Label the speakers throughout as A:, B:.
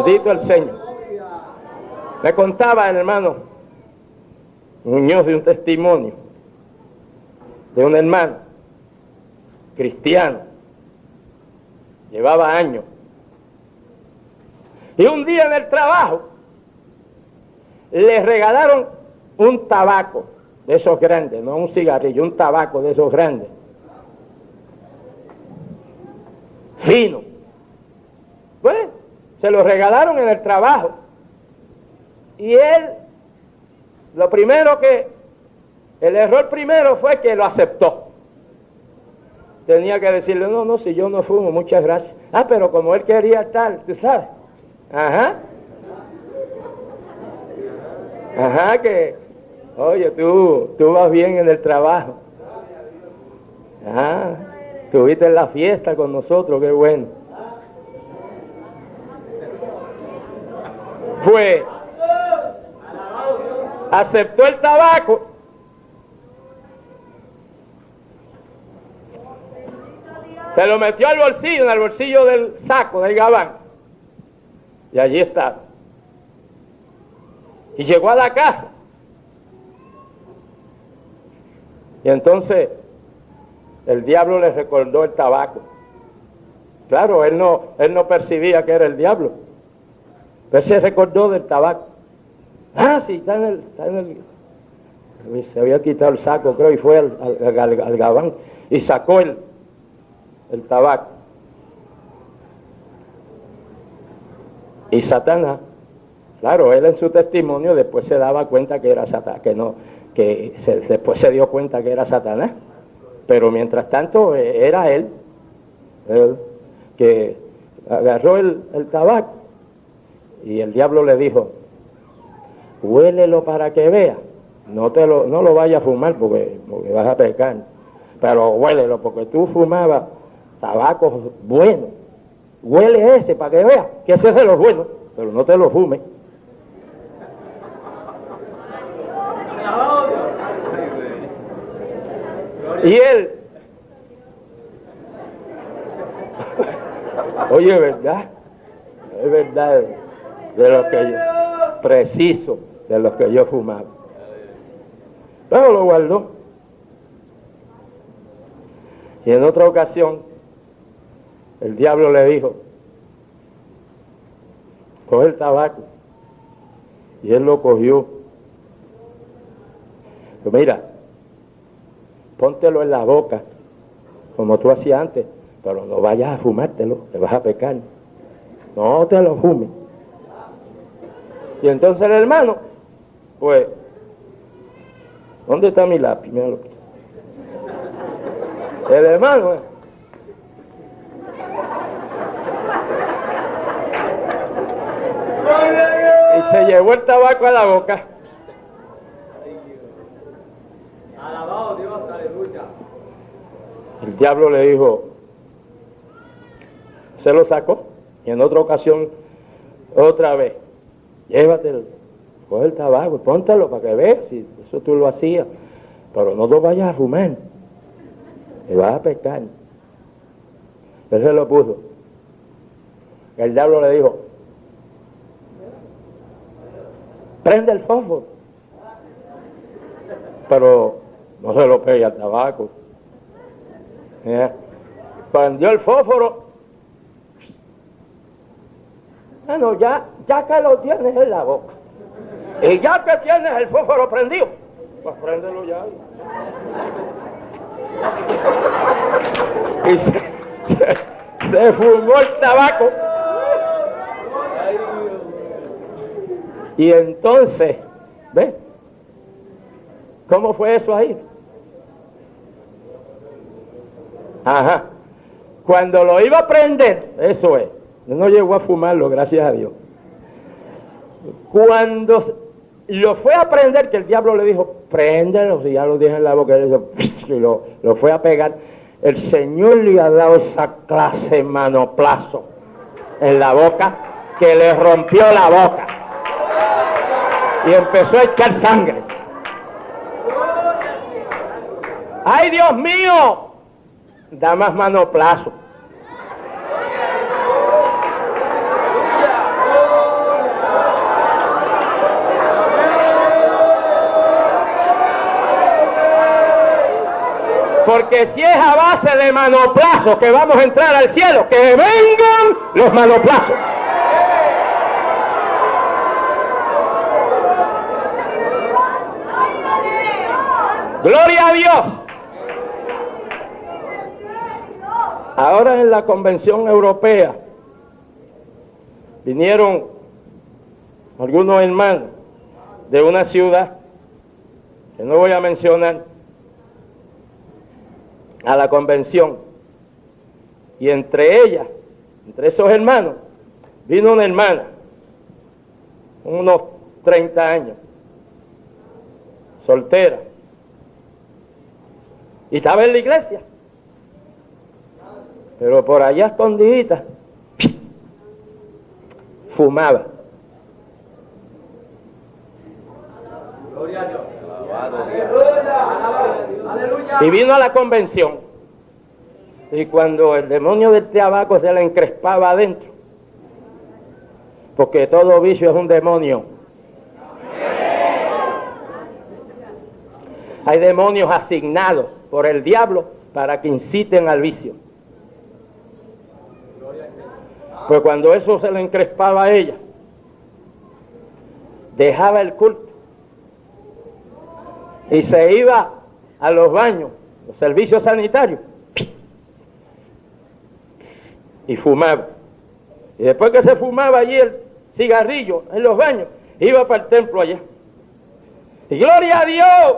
A: Bendito el Señor. Me contaba el hermano Muñoz de un testimonio de un hermano cristiano. Llevaba años. Y un día en el trabajo le regalaron un tabaco de esos grandes, no un cigarrillo, un tabaco de esos grandes, fino. Pues se lo regalaron en el trabajo y él, el error primero fue que lo aceptó. Tenía que decirle, no, si yo no fumo, muchas gracias. Pero como él quería estar, tú sabes. Que, oye, tú vas bien en el trabajo. Estuviste en la fiesta con nosotros, qué bueno. Pues, aceptó el tabaco. Se lo metió al bolsillo, en el bolsillo del saco, del gabán. Y allí estaba. Y llegó a la casa. Y entonces el diablo le recordó el tabaco. Claro, él no percibía que era el diablo. Pero se recordó del tabaco. Sí, está en el... Se había quitado el saco, creo, y fue al gabán y sacó el tabaco. Y Satanás, claro, él en su testimonio después se daba cuenta que era Satanás, después se dio cuenta que era Satanás, pero mientras tanto era él que agarró el tabaco y el diablo le dijo, huélelo para que veas, no lo vayas a fumar porque vas a pecar, pero huélelo porque tú fumabas tabaco bueno. Huele ese para que veas que ese es de los buenos, pero no te lo fumes. Y él, oye, es verdad, de los que yo, preciso, de los que yo fumaba. Pero lo guardó. Y en otra ocasión, el diablo le dijo, coge el tabaco. Y él lo cogió. Pero mira, póntelo en la boca, como tú hacías antes, pero no vayas a fumártelo, te vas a pecar. No te lo fumes. Y entonces el hermano, pues, ¿dónde está mi lápiz? Míralo. El hermano, y se llevó el tabaco a la boca.
B: Alabado Dios, aleluya.
A: El diablo le dijo, se lo sacó, y en otra ocasión, otra vez, llévatelo, coge el tabaco y póntelo para que veas, si eso tú lo hacías, pero no lo vayas a fumar, te vas a pecar. Él se lo puso. El diablo le dijo, prende el fósforo, pero no se lo pegue al tabaco. Prendió el fósforo. Bueno, ya que lo tienes en la boca y ya que tienes el fósforo prendido, pues préndelo ya. Y se fumó el tabaco. Y entonces, ¿ves? ¿Cómo fue eso ahí? Cuando lo iba a prender, eso es, no llegó a fumarlo, gracias a Dios. Cuando lo fue a prender, que el diablo le dijo, préndelo, si ya lo dije en la boca, y lo fue a pegar, el Señor le ha dado esa clase de manoplazo en la boca, que le rompió la boca. Y empezó a echar sangre. ¡Ay, Dios mío! Da más manoplazo. Porque si es a base de manoplazos que vamos a entrar al cielo, que vengan los manoplazos. Gloria a Dios. Ahora en la Convención Europea vinieron algunos hermanos de una ciudad que no voy a mencionar a la convención, y entre ellas, entre esos hermanos, vino una hermana, unos 30 años, soltera, y estaba en la iglesia, pero por allá escondidita fumaba.
B: Gloria a Dios.
A: Y vino a la convención, y cuando el demonio del tabaco se le encrespaba adentro, porque todo vicio es un demonio. Hay demonios asignados por el diablo para que inciten al vicio. Pues cuando eso se le encrespaba a ella, dejaba el culto y se iba a los baños, los servicios sanitarios, y fumaba. Y después que se fumaba allí el cigarrillo en los baños, iba para el templo allá. ¡Y gloria a Dios!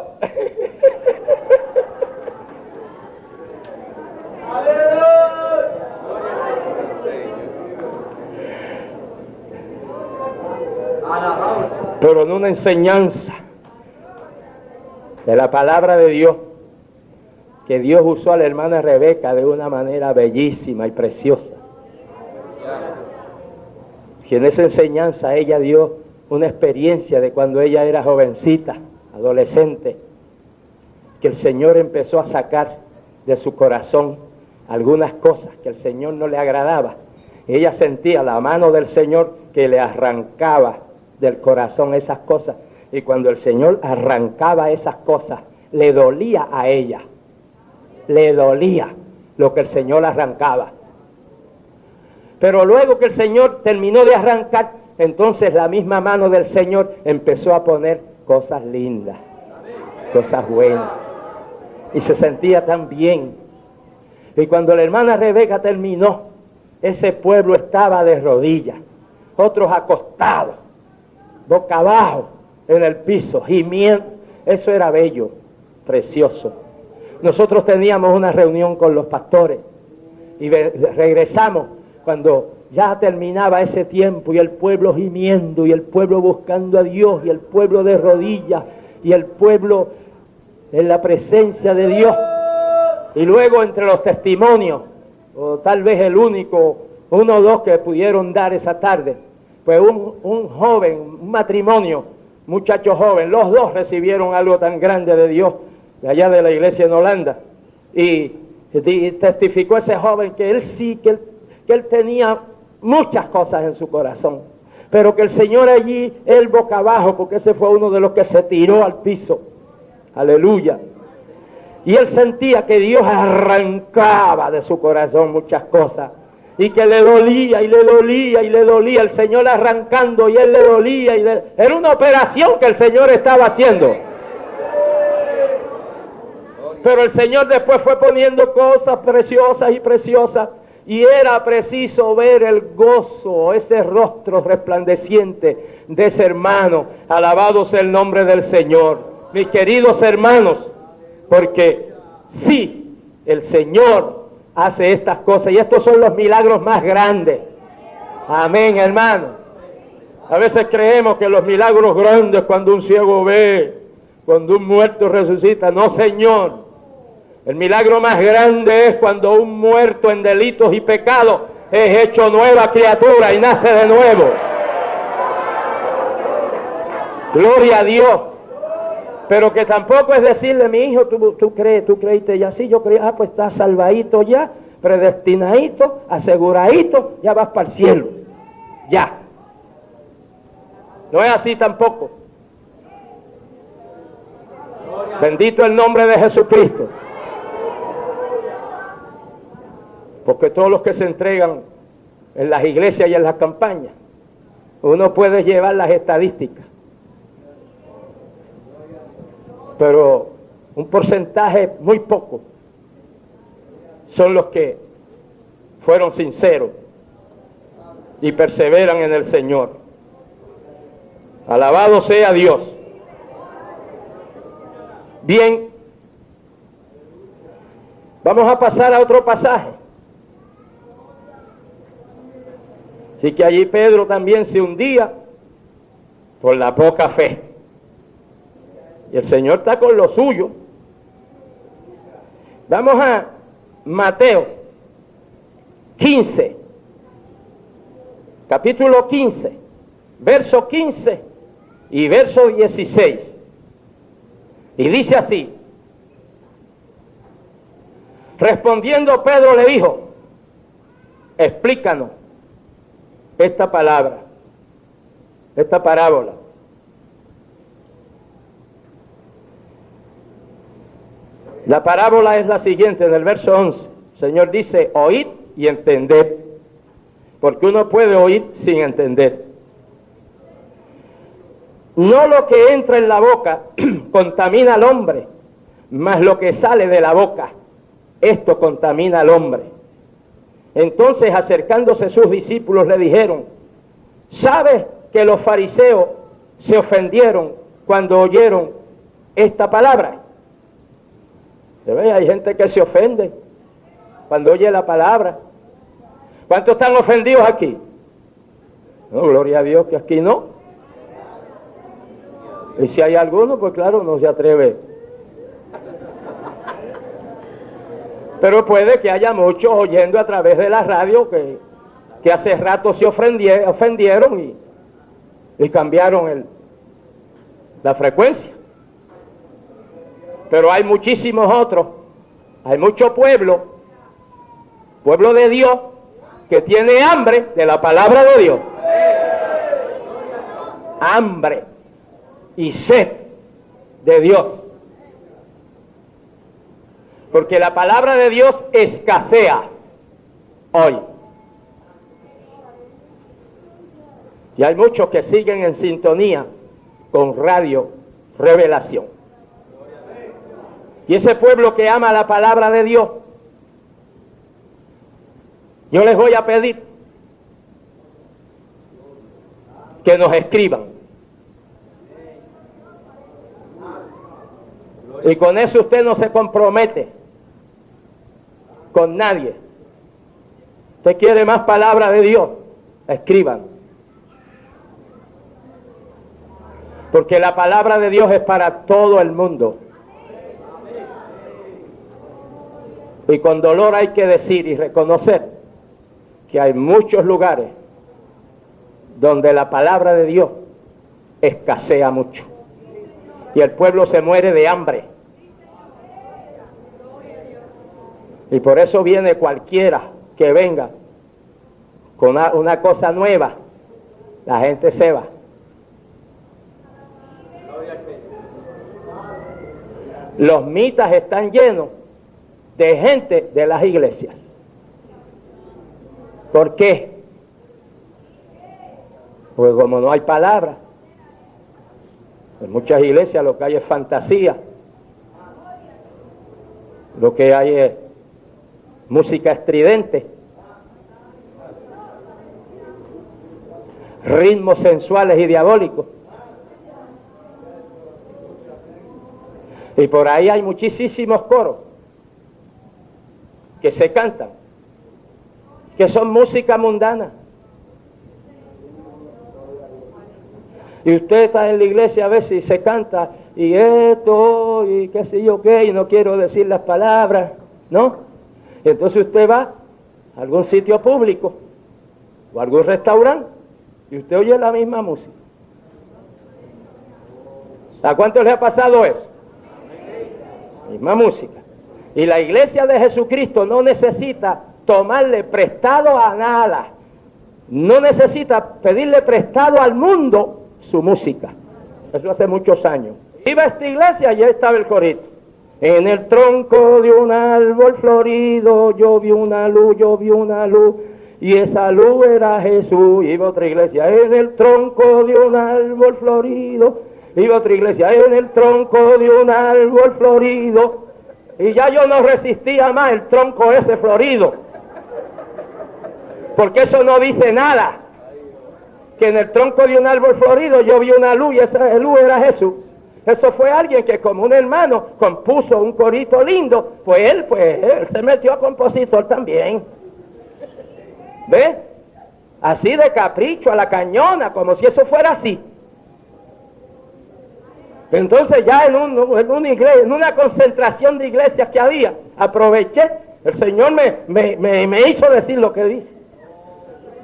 A: Pero en una enseñanza de la palabra de Dios, que Dios usó a la hermana Rebeca de una manera bellísima y preciosa. Que en esa enseñanza ella dio una experiencia de cuando ella era jovencita, adolescente, que el Señor empezó a sacar de su corazón algunas cosas que el Señor no le agradaba. Ella sentía la mano del Señor que le arrancaba del corazón esas cosas, y cuando el Señor arrancaba esas cosas, le dolía a ella, le dolía lo que el Señor arrancaba. Pero luego que el Señor terminó de arrancar, entonces la misma mano del Señor empezó a poner cosas lindas, cosas buenas, y se sentía tan bien. Y cuando la hermana Rebeca terminó, ese pueblo estaba de rodillas, otros acostados, boca abajo en el piso, gimiendo. Eso era bello, precioso. Nosotros teníamos una reunión con los pastores y regresamos cuando ya terminaba ese tiempo, y el pueblo gimiendo, y el pueblo buscando a Dios, y el pueblo de rodillas, y el pueblo en la presencia de Dios. Y luego entre los testimonios, o tal vez el único, uno o dos que pudieron dar esa tarde, pues un joven, un matrimonio, muchacho joven, los dos recibieron algo tan grande de Dios, de allá de la iglesia en Holanda, y testificó ese joven que él sí, que él tenía muchas cosas en su corazón, pero que el Señor allí, él boca abajo, porque ese fue uno de los que se tiró al piso, aleluya, y él sentía que Dios arrancaba de su corazón muchas cosas, y que le dolía, y le dolía, y le dolía, el Señor arrancando, y él le dolía, era una operación que el Señor estaba haciendo. Pero el Señor después fue poniendo cosas preciosas y preciosas, y era preciso ver el gozo, ese rostro resplandeciente de ese hermano. Alabado sea el nombre del Señor, mis queridos hermanos, porque sí, el Señor hace estas cosas, y estos son los milagros más grandes. Amén, hermano. A veces creemos que los milagros grandes, cuando un ciego ve, cuando un muerto resucita. No, Señor. El milagro más grande es cuando un muerto en delitos y pecados es hecho nueva criatura y nace de nuevo. Gloria a Dios. Pero que tampoco es decirle, mi hijo, tú creíste ya, sí, yo creí, pues estás salvadito ya, predestinadito, aseguradito, ya vas para el cielo, ya. No es así tampoco. Bendito el nombre de Jesucristo. Porque todos los que se entregan en las iglesias y en las campañas, uno puede llevar las estadísticas, pero un porcentaje muy poco son los que fueron sinceros y perseveran en el Señor. Alabado sea Dios. Bien, vamos a pasar a otro pasaje. Así que allí Pedro también se hundía por la poca fe. Y el Señor está con lo suyo. Vamos a Mateo 15, capítulo 15, verso 15 y verso 16. Y dice así: respondiendo Pedro le dijo, explícanos esta palabra, esta parábola. La parábola es la siguiente, en el verso 11. El Señor dice, oíd y entended, porque uno puede oír sin entender. No lo que entra en la boca contamina al hombre, mas lo que sale de la boca, esto contamina al hombre. Entonces, acercándose sus discípulos, le dijeron, ¿sabes que los fariseos se ofendieron cuando oyeron esta palabra? ¿Se ve? Hay gente que se ofende cuando oye la palabra. ¿Cuántos están ofendidos aquí? No, gloria a Dios que aquí no. Y si hay alguno, pues claro, no se atreve. Pero puede que haya muchos oyendo a través de la radio que hace rato se ofendieron y cambiaron la frecuencia. Pero hay muchísimos otros, hay mucho pueblo de Dios, que tiene hambre de la palabra de Dios. Hambre y sed de Dios. Porque la palabra de Dios escasea hoy. Y hay muchos que siguen en sintonía con Radio Revelación. Y ese pueblo que ama la palabra de Dios, yo les voy a pedir que nos escriban. Y con eso usted no se compromete con nadie. ¿Usted quiere más palabra de Dios? Escriban. Porque la palabra de Dios es para todo el mundo. Y con dolor hay que decir y reconocer que hay muchos lugares donde la palabra de Dios escasea mucho. Y el pueblo se muere de hambre. Y por eso viene cualquiera que venga con una cosa nueva, la gente se va. Los mitas están llenos de gente de las iglesias. ¿Por qué? Pues como no hay palabra, en muchas iglesias lo que hay es fantasía, lo que hay es música estridente, ritmos sensuales y diabólicos. Y por ahí hay muchísimos coros que se cantan, que son música mundana. Y usted está en la iglesia a veces y se canta, y esto, y qué sé yo qué, y no quiero decir las palabras, ¿no? Y entonces usted va a algún sitio público, o a algún restaurante, y usted oye la misma música. ¿A cuánto le ha pasado eso? Misma música. Y la iglesia de Jesucristo no necesita tomarle prestado a nada, no necesita pedirle prestado al mundo su música. Eso hace muchos años. Iba a esta iglesia y ya estaba el corito. En el tronco de un árbol florido yo vi una luz, y esa luz era Jesús. Iba otra iglesia. En el tronco de un árbol florido. Iba otra iglesia. En el tronco de un árbol florido. Y ya yo no resistía más el tronco ese florido, porque eso no dice nada. Que en el tronco de un árbol florido yo vi una luz y esa luz era Jesús. Eso fue alguien que, como un hermano, compuso un corito lindo. Pues él se metió a compositor también. ¿Ve? Así de capricho, a la cañona, como si eso fuera así. Entonces ya en una iglesia, en una concentración de iglesias que había, aproveché, el Señor me hizo decir lo que dice.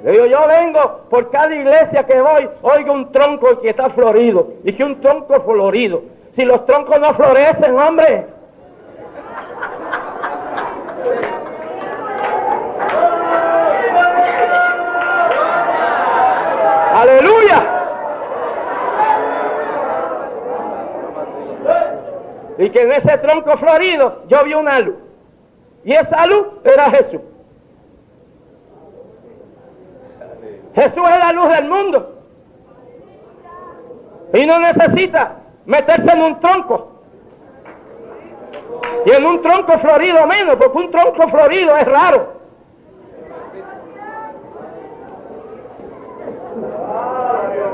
A: Le digo, yo vengo por cada iglesia que voy, oigo un tronco que está florido, y que un tronco florido. Si los troncos no florecen, hombre. ¡Aleluya! Y que en ese tronco florido yo vi una luz. Y esa luz era Jesús. Jesús es la luz del mundo. Y no necesita meterse en un tronco. Y en un tronco florido menos, porque un tronco florido es raro.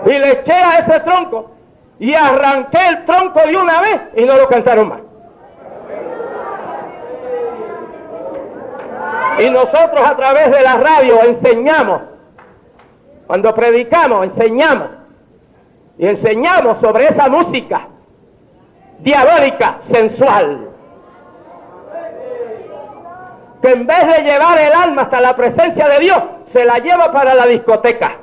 A: Y le eché a ese tronco y arranqué el tronco de una vez y no lo cantaron más. Y nosotros a través de la radio enseñamos, cuando predicamos enseñamos, y enseñamos sobre esa música diabólica, sensual, que en vez de llevar el alma hasta la presencia de Dios, se la lleva para la discoteca.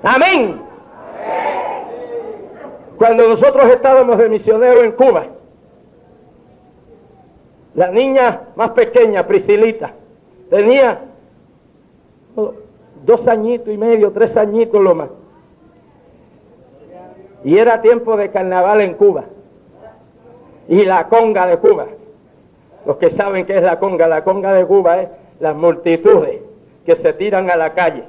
A: Amén. Cuando nosotros estábamos de misioneros en Cuba, la niña más pequeña, Priscilita, tenía 2 añitos y medio, 3 añitos lo más. Y era tiempo de carnaval en Cuba. Y la conga de Cuba. Los que saben qué es la conga de Cuba es las multitudes que se tiran a la calle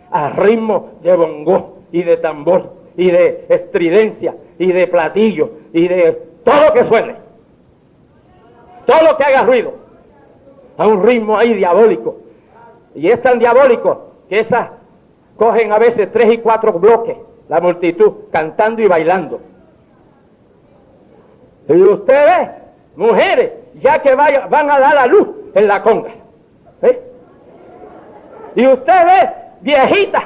A: a ritmo de bongó y de tambor y de estridencia y de platillo y de todo lo que suene, todo lo que haga ruido, a un ritmo ahí diabólico. Y es tan diabólico que esas cogen a veces 3 y 4 bloques, la multitud, cantando y bailando. Y usted ve, mujeres, ya que van a dar a luz en la conga. ¿Sí? Y usted ve viejitas,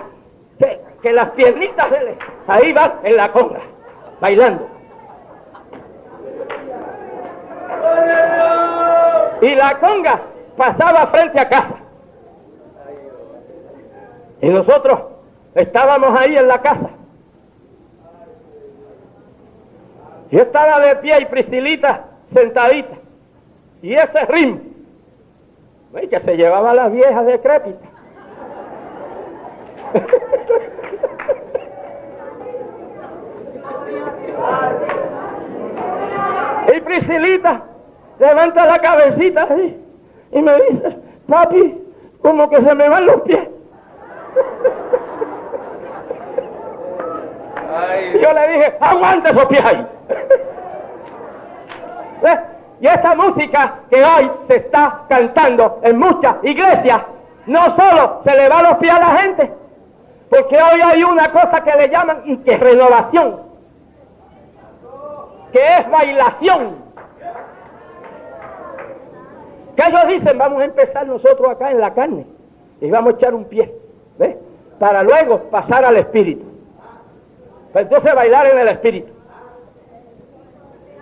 A: que las piernitas ahí van en la conga, bailando. Y la conga pasaba frente a casa. Y nosotros estábamos ahí en la casa. Yo estaba de pie y Priscilita sentadita. Y ese ritmo, ¿ves? Que se llevaba a las viejas decrépitas. Y Priscilita levanta la cabecita así y me dice, papi, como que se me van los pies. Y yo le dije, aguanta esos pies ahí. ¿Ves? Y esa música que hoy se está cantando en muchas iglesias, no solo se le va los pies a la gente, porque hoy hay una cosa que le llaman y que es renovación, que es bailación. Que ellos dicen, vamos a empezar nosotros acá en la carne y vamos a echar un pie, ¿ves? Para luego pasar al espíritu. Pues entonces bailar en el espíritu.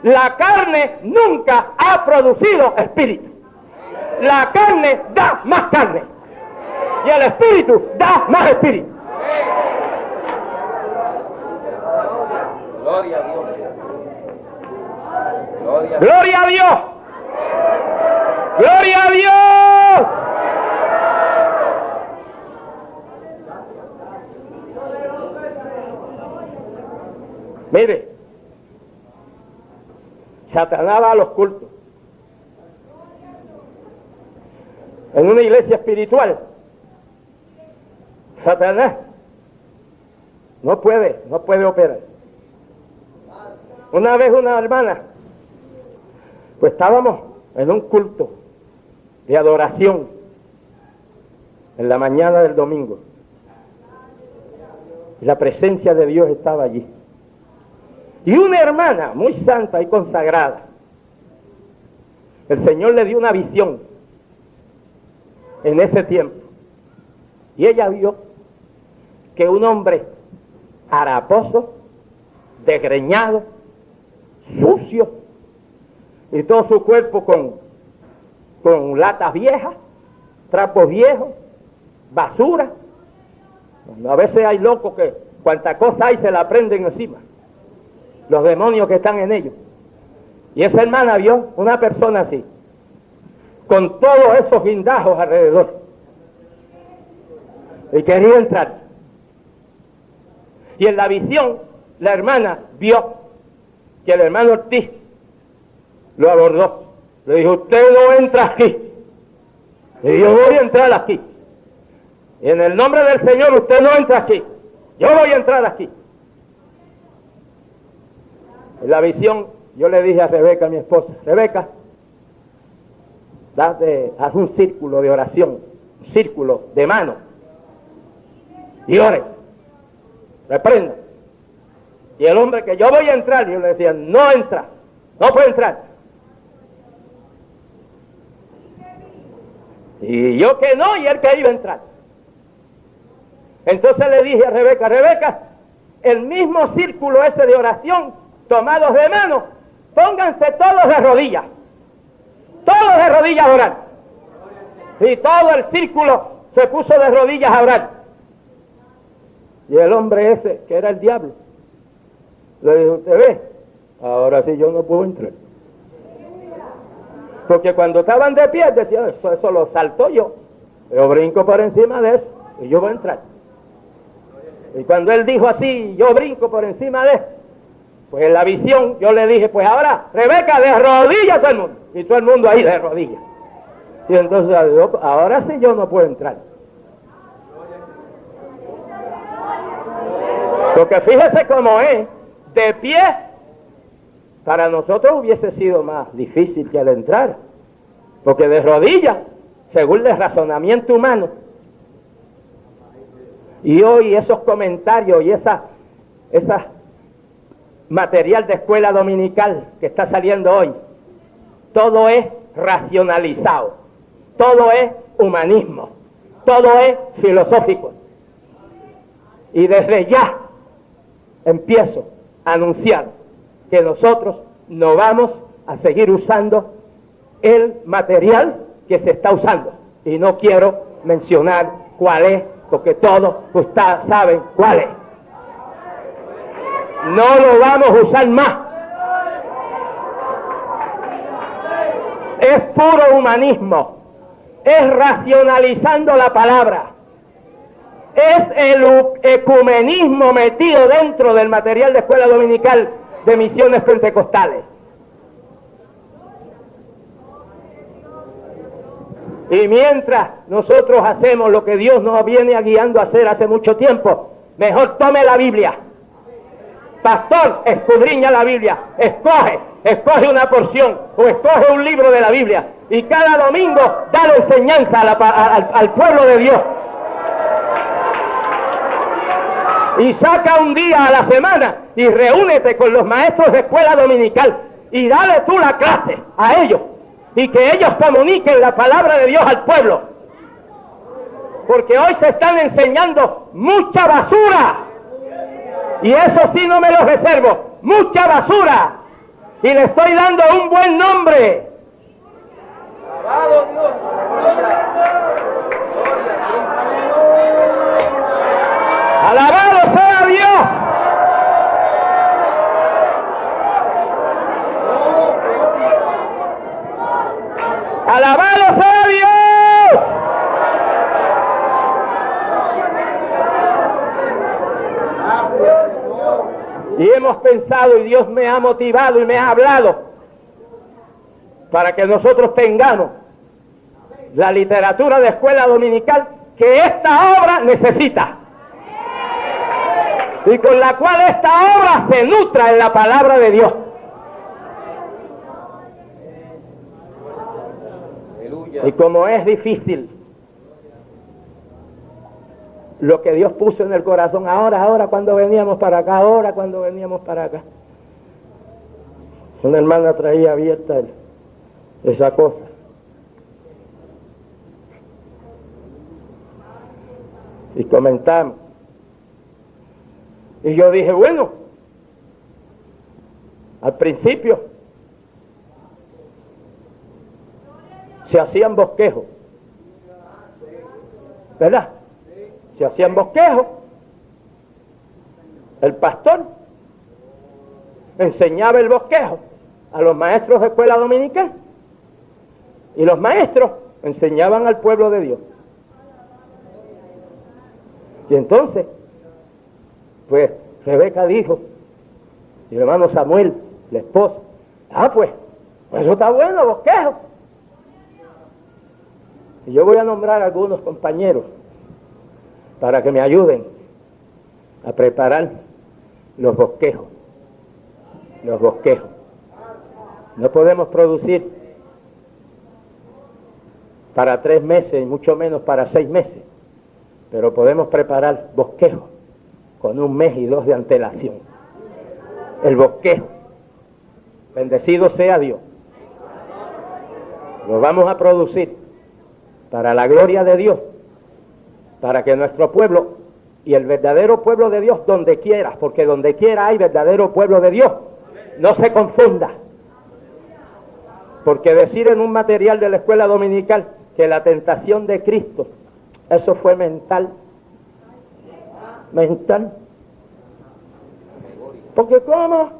A: La carne nunca ha producido espíritu. La carne da más carne y el espíritu da más espíritu.
B: Gloria a Dios.
A: Gloria a Dios. Gloria a Dios. Mire, Satanás va a los cultos. En una iglesia espiritual, Satanás no puede operar. Una vez una hermana, pues estábamos en un culto de adoración en la mañana del domingo. Y la presencia de Dios estaba allí. Y una hermana muy santa y consagrada, el Señor le dio una visión en ese tiempo. Y ella vio que un hombre haraposo, desgreñado, sucio, y todo su cuerpo con latas viejas, trapos viejos, basura. A veces hay locos que cuanta cosa hay se la prenden encima, los demonios que están en ellos. Y esa hermana vio una persona así, con todos esos guindajos alrededor, y quería entrar. Y en la visión la hermana vio que el hermano Ortiz lo abordó. Le dijo: usted no entra aquí. Y yo voy a entrar aquí. Y en el nombre del Señor, usted no entra aquí. Yo voy a entrar aquí. En la visión, yo le dije a Rebeca, mi esposa: Rebeca, haz un círculo de oración, un círculo de mano, y ore, reprenda. Y el hombre que yo voy a entrar, yo le decía: no entra, no puede entrar. Y yo que no, y él que iba a entrar. Entonces le dije a Rebeca: Rebeca, el mismo círculo ese de oración, tomados de mano, pónganse todos de rodillas a orar. Y todo el círculo se puso de rodillas a orar. Y el hombre ese, que era el diablo, le dijo: usted ve, ahora sí yo no puedo entrar. Porque cuando estaban de pie decían: eso lo salto yo brinco por encima de eso y yo voy a entrar. Y cuando él dijo así: yo brinco por encima de eso, pues en la visión yo le dije: pues ahora, Rebeca, de rodillas todo el mundo. Y todo el mundo ahí de rodillas. Y entonces ahora sí yo no puedo entrar. Porque fíjese cómo es, de pie, para nosotros hubiese sido más difícil que al entrar. Porque de rodillas, según el razonamiento humano, y hoy esos comentarios y esa material de escuela dominical que está saliendo hoy, todo es racionalizado, todo es humanismo, todo es filosófico. Y desde ya empiezo a anunciar que nosotros no vamos a seguir usando el material que se está usando. Y no quiero mencionar cuál es, porque todos ustedes saben cuál es. No lo vamos a usar más. Es puro humanismo, es racionalizando la palabra, es el ecumenismo metido dentro del material de escuela dominical de misiones pentecostales. Y mientras nosotros hacemos lo que Dios nos viene guiando a hacer hace mucho tiempo, mejor tome la Biblia. Pastor, escudriña la Biblia, escoge una porción o escoge un libro de la Biblia y cada domingo da enseñanza al pueblo de Dios. Y saca un día a la semana y reúnete con los maestros de escuela dominical y dale tú la clase a ellos y que ellos comuniquen la palabra de Dios al pueblo. Porque hoy se están enseñando mucha basura. Y eso sí no me lo reservo, mucha basura. Y le estoy dando un buen nombre. Alabado Dios. Alabado sea Dios. Alabado sea Dios. Y hemos pensado, y Dios me ha motivado y me ha hablado, para que nosotros tengamos la literatura de escuela dominical que esta obra necesita y con la cual esta obra se nutra en la palabra de Dios. Y como es difícil lo que Dios puso en el corazón ahora cuando veníamos para acá, una hermana traía abierta esa cosa. Y comentamos. Y yo dije, bueno, al principio se hacían bosquejos, ¿verdad? Se hacían bosquejos. El pastor enseñaba el bosquejo a los maestros de escuela dominical y los maestros enseñaban al pueblo de Dios. Y entonces, pues Rebeca dijo, y el hermano Samuel, el esposo, pues eso está bueno, bosquejo. Y yo voy a nombrar a algunos compañeros para que me ayuden a preparar los bosquejos. Los bosquejos. No podemos producir para 3 meses, y mucho menos para 6 meses, pero podemos preparar bosquejos con 1 mes y 2 de antelación. El bosquejo. Bendecido sea Dios. Lo vamos a producir para la gloria de Dios, para que nuestro pueblo y el verdadero pueblo de Dios, donde quiera, porque donde quiera hay verdadero pueblo de Dios, no se confunda. Porque decir en un material de la escuela dominical que la tentación de Cristo, eso fue mental. Porque cómo,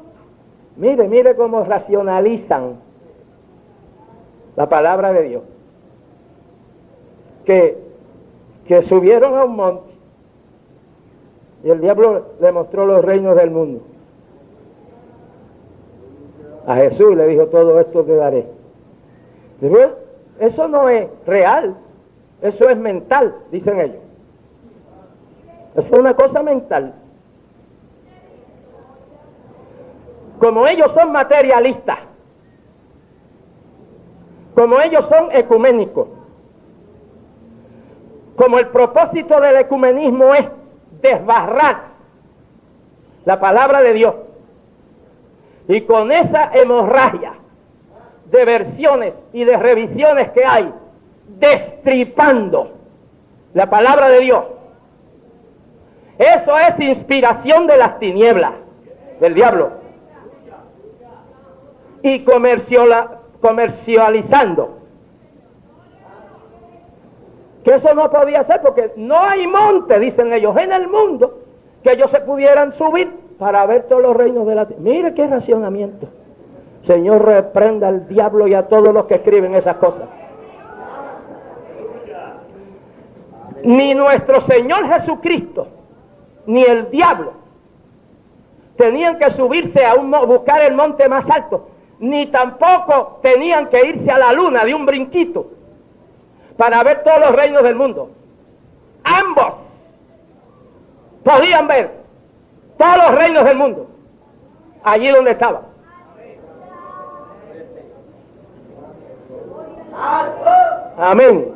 A: mire cómo racionalizan la palabra de Dios. Que subieron a un monte y el diablo le mostró los reinos del mundo a Jesús y le dijo, todo esto te daré. Dijo, eso no es real, eso es mental, dicen ellos. Eso es una cosa mental. Como ellos son materialistas, como ellos son ecuménicos, como el propósito del ecumenismo es desbarrar la palabra de Dios, y con esa hemorragia de versiones y de revisiones que hay, destripando la palabra de Dios, eso es inspiración de las tinieblas, del diablo, y comercializando. Que eso no podía ser porque no hay monte, dicen ellos, en el mundo que ellos se pudieran subir para ver todos los reinos de la tierra. Mire qué racionamiento. Señor, reprenda al diablo y a todos los que escriben esas cosas. Ni nuestro Señor Jesucristo ni el diablo tenían que subirse a buscar el monte más alto, ni tampoco tenían que irse a la luna de un brinquito para ver todos los reinos del mundo. Ambos podían ver todos los reinos del mundo allí donde estaban. Amén.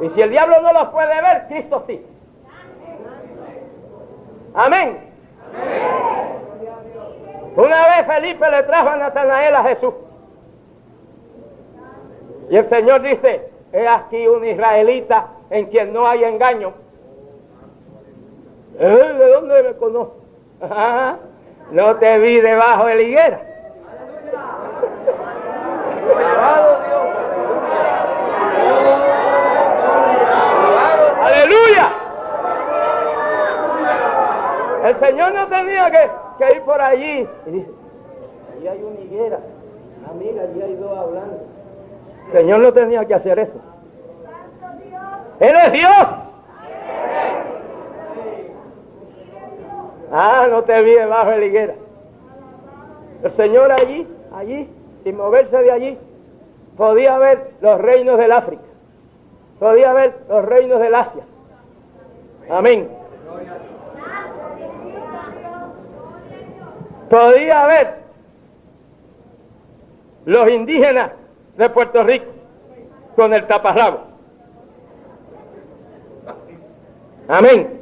A: Y si el diablo no los puede ver, Cristo sí. Amén. Una vez Felipe le trajo a Natanael a Jesús. Y el Señor dice, he aquí un israelita en quien no hay engaño. ¿De dónde me conoce? No te vi debajo de la higuera. ¡Aleluya! El Señor no tenía que ir por allí. Y dice, allí hay una higuera. Mira, allí hay 2 hablando. El Señor no tenía que hacer eso. Él es Dios. No te vi debajo de la higuera. El Señor allí, sin moverse de allí, podía ver los reinos del África, podía ver los reinos del Asia. Amén. Podía ver los indígenas de Puerto Rico con el taparrabo. Amén.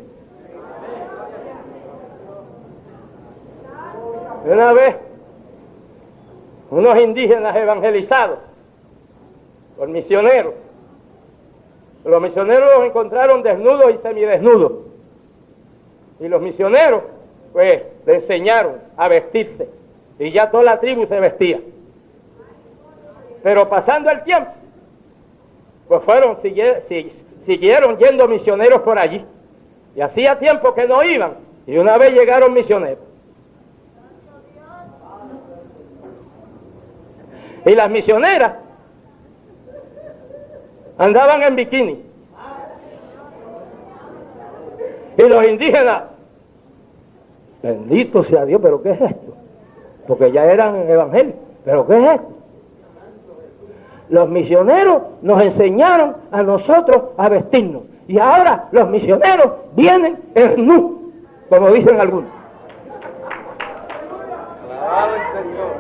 A: Una vez, unos indígenas evangelizados por misioneros. Los misioneros los encontraron desnudos y semidesnudos. Y los misioneros, pues, le enseñaron a vestirse. Y ya toda la tribu se vestía. Pero pasando el tiempo, pues siguieron yendo misioneros por allí. Y hacía tiempo que no iban. Y una vez llegaron misioneros. Y las misioneras andaban en bikini. Y los indígenas, bendito sea Dios, pero ¿qué es esto? Porque ya eran evangélicos, pero ¿qué es esto? Los misioneros nos enseñaron a nosotros a vestirnos. Y ahora los misioneros vienen en nu, como dicen algunos.
B: Alabado el Señor.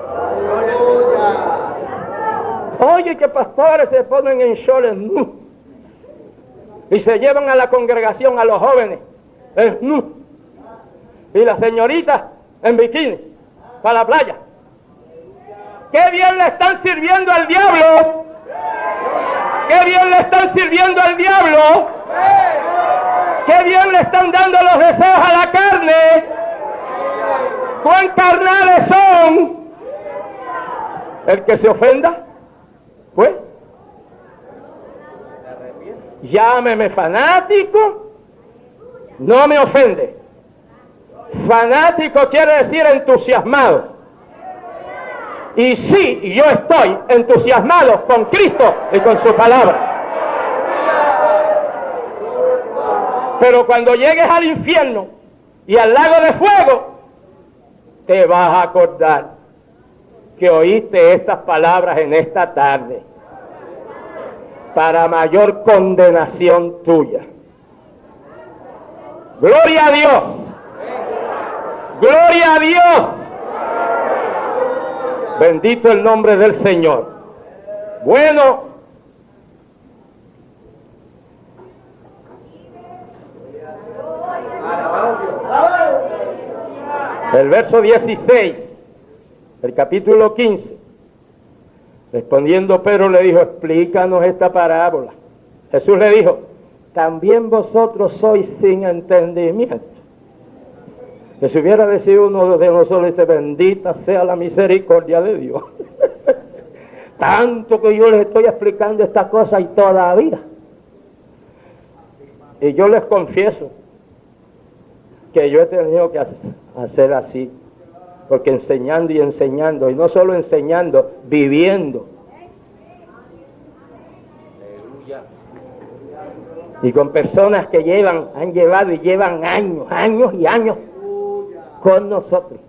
A: Oye, que pastores se ponen en shorts nu y se llevan a la congregación a los jóvenes en nu y las señoritas en bikini para la playa. ¡Qué bien le están sirviendo al diablo! ¡Qué bien le están sirviendo al diablo! ¡Qué bien le están dando los deseos a la carne! ¡Cuán carnales son! El que se ofenda, pues, llámeme fanático, no me ofende. Fanático quiere decir entusiasmado. Y sí, yo estoy entusiasmado con Cristo y con su palabra. Pero cuando llegues al infierno y al lago de fuego, te vas a acordar que oíste estas palabras en esta tarde para mayor condenación tuya. ¡Gloria a Dios! ¡Gloria a Dios! Bendito el nombre del Señor. Bueno, el verso 16, el capítulo 15, respondiendo Pedro le dijo, explícanos esta parábola. Jesús le dijo, también vosotros sois sin entendimiento. Que si hubiera decidido uno de nosotros, dice, bendita sea la misericordia de Dios. Tanto que yo les estoy explicando esta cosa y todavía. Y yo les confieso que yo he tenido que hacer así, porque enseñando y enseñando, y no solo enseñando, viviendo. Y con personas que han llevado y llevan años y años con nosotros.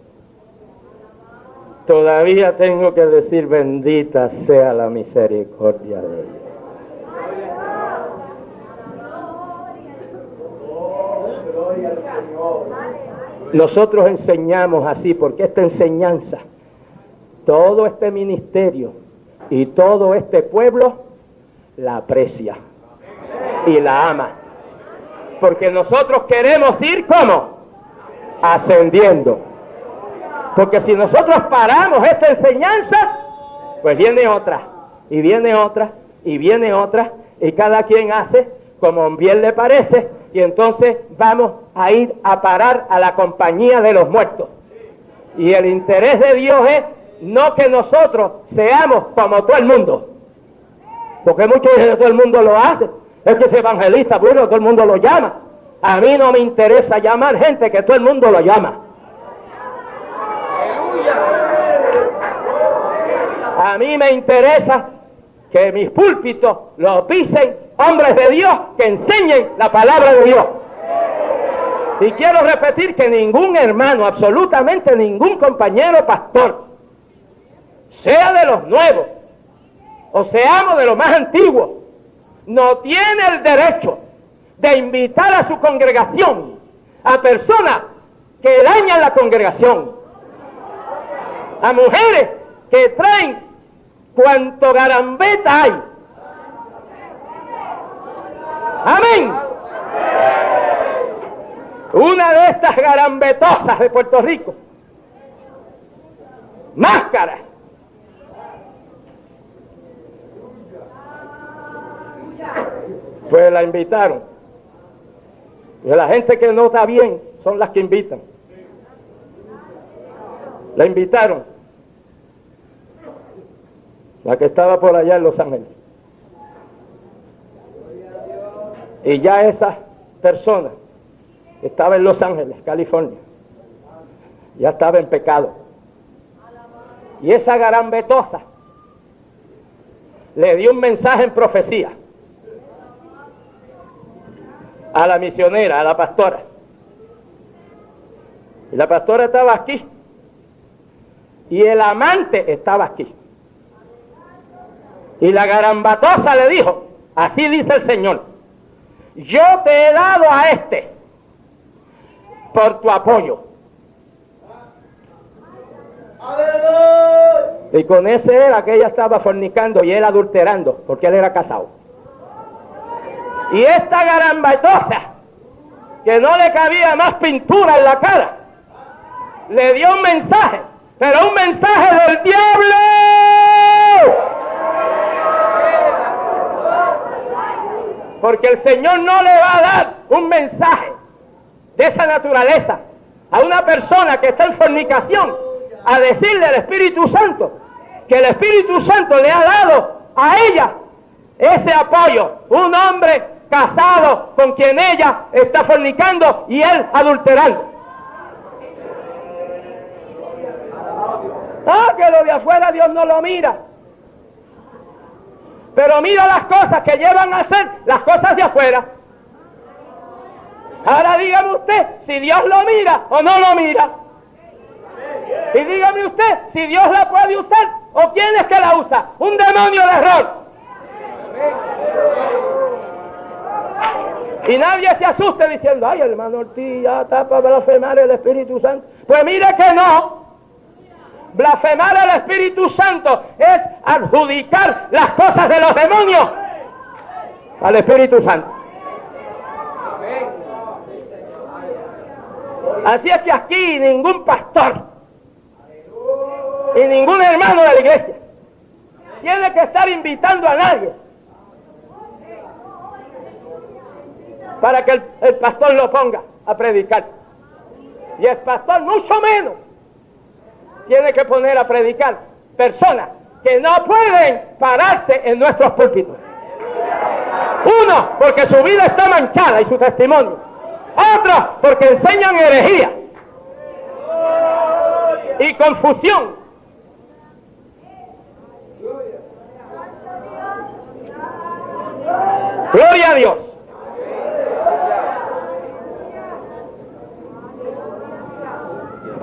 A: Todavía tengo que decir, bendita sea la misericordia de Dios. Nosotros enseñamos así porque esta enseñanza, todo este ministerio y todo este pueblo la aprecia y la ama. Porque nosotros queremos ir ¿cómo? Ascendiendo. Porque si nosotros paramos esta enseñanza, pues viene otra, y viene otra, y viene otra, y cada quien hace como bien le parece, y entonces vamos a ir a parar a la compañía de los muertos. Y el interés de Dios es no que nosotros seamos como todo el mundo, porque muchos de todo el mundo lo hace. Es que es evangelista, bueno, todo el mundo lo llama. A mí no me interesa llamar gente que todo el mundo lo llama. A mí me interesa que mis púlpitos lo pisen hombres de Dios que enseñen la palabra de Dios. Y quiero repetir que ningún hermano, absolutamente ningún compañero pastor, sea de los nuevos, o seamos de los más antiguos, no tiene el derecho de invitar a su congregación a personas que dañan la congregación, a mujeres que traen cuanto garambeta hay. Amén. Una de estas garambetosas de Puerto Rico, máscaras, pues la invitaron. Y la gente que no está bien son las que invitan. La invitaron. La que estaba por allá en Los Ángeles. Y ya esa persona estaba en Los Ángeles, California. Ya estaba en pecado. Y esa garambetosa le dio un mensaje en profecía a la misionera, a la pastora. Y la pastora estaba aquí. Y el amante estaba aquí. Y la garambatosa le dijo, así dice el Señor, yo te he dado a este por tu apoyo. Y con ese era que ella estaba fornicando y él adulterando, porque él era casado. Y esta garambatosa, que no le cabía más pintura en la cara, le dio un mensaje, pero un mensaje del diablo. Porque el Señor no le va a dar un mensaje de esa naturaleza a una persona que está en fornicación, a decirle al Espíritu Santo que el Espíritu Santo le ha dado a ella ese apoyo. Un hombre casado con quien ella está fornicando y él adulterando. Ah, que lo de afuera Dios no lo mira. Pero mira las cosas que llevan a hacer las cosas de afuera. Ahora dígame usted si Dios lo mira o no lo mira. Y dígame usted si Dios la puede usar o quién es que la usa. Un demonio de error. Y nadie se asuste diciendo, ay, hermano Ortiz ya está para blasfemar el Espíritu Santo. Pues mire que no. Blasfemar al Espíritu Santo es adjudicar las cosas de los demonios al Espíritu Santo. Así es que aquí ningún pastor y ningún hermano de la iglesia tiene que estar invitando a nadie para que el pastor lo ponga a predicar. Y el pastor mucho menos tiene que poner a predicar personas que no pueden pararse en nuestros púlpitos. Uno, porque su vida está manchada y su testimonio. Otro, porque enseñan herejía y confusión. Gloria a Dios.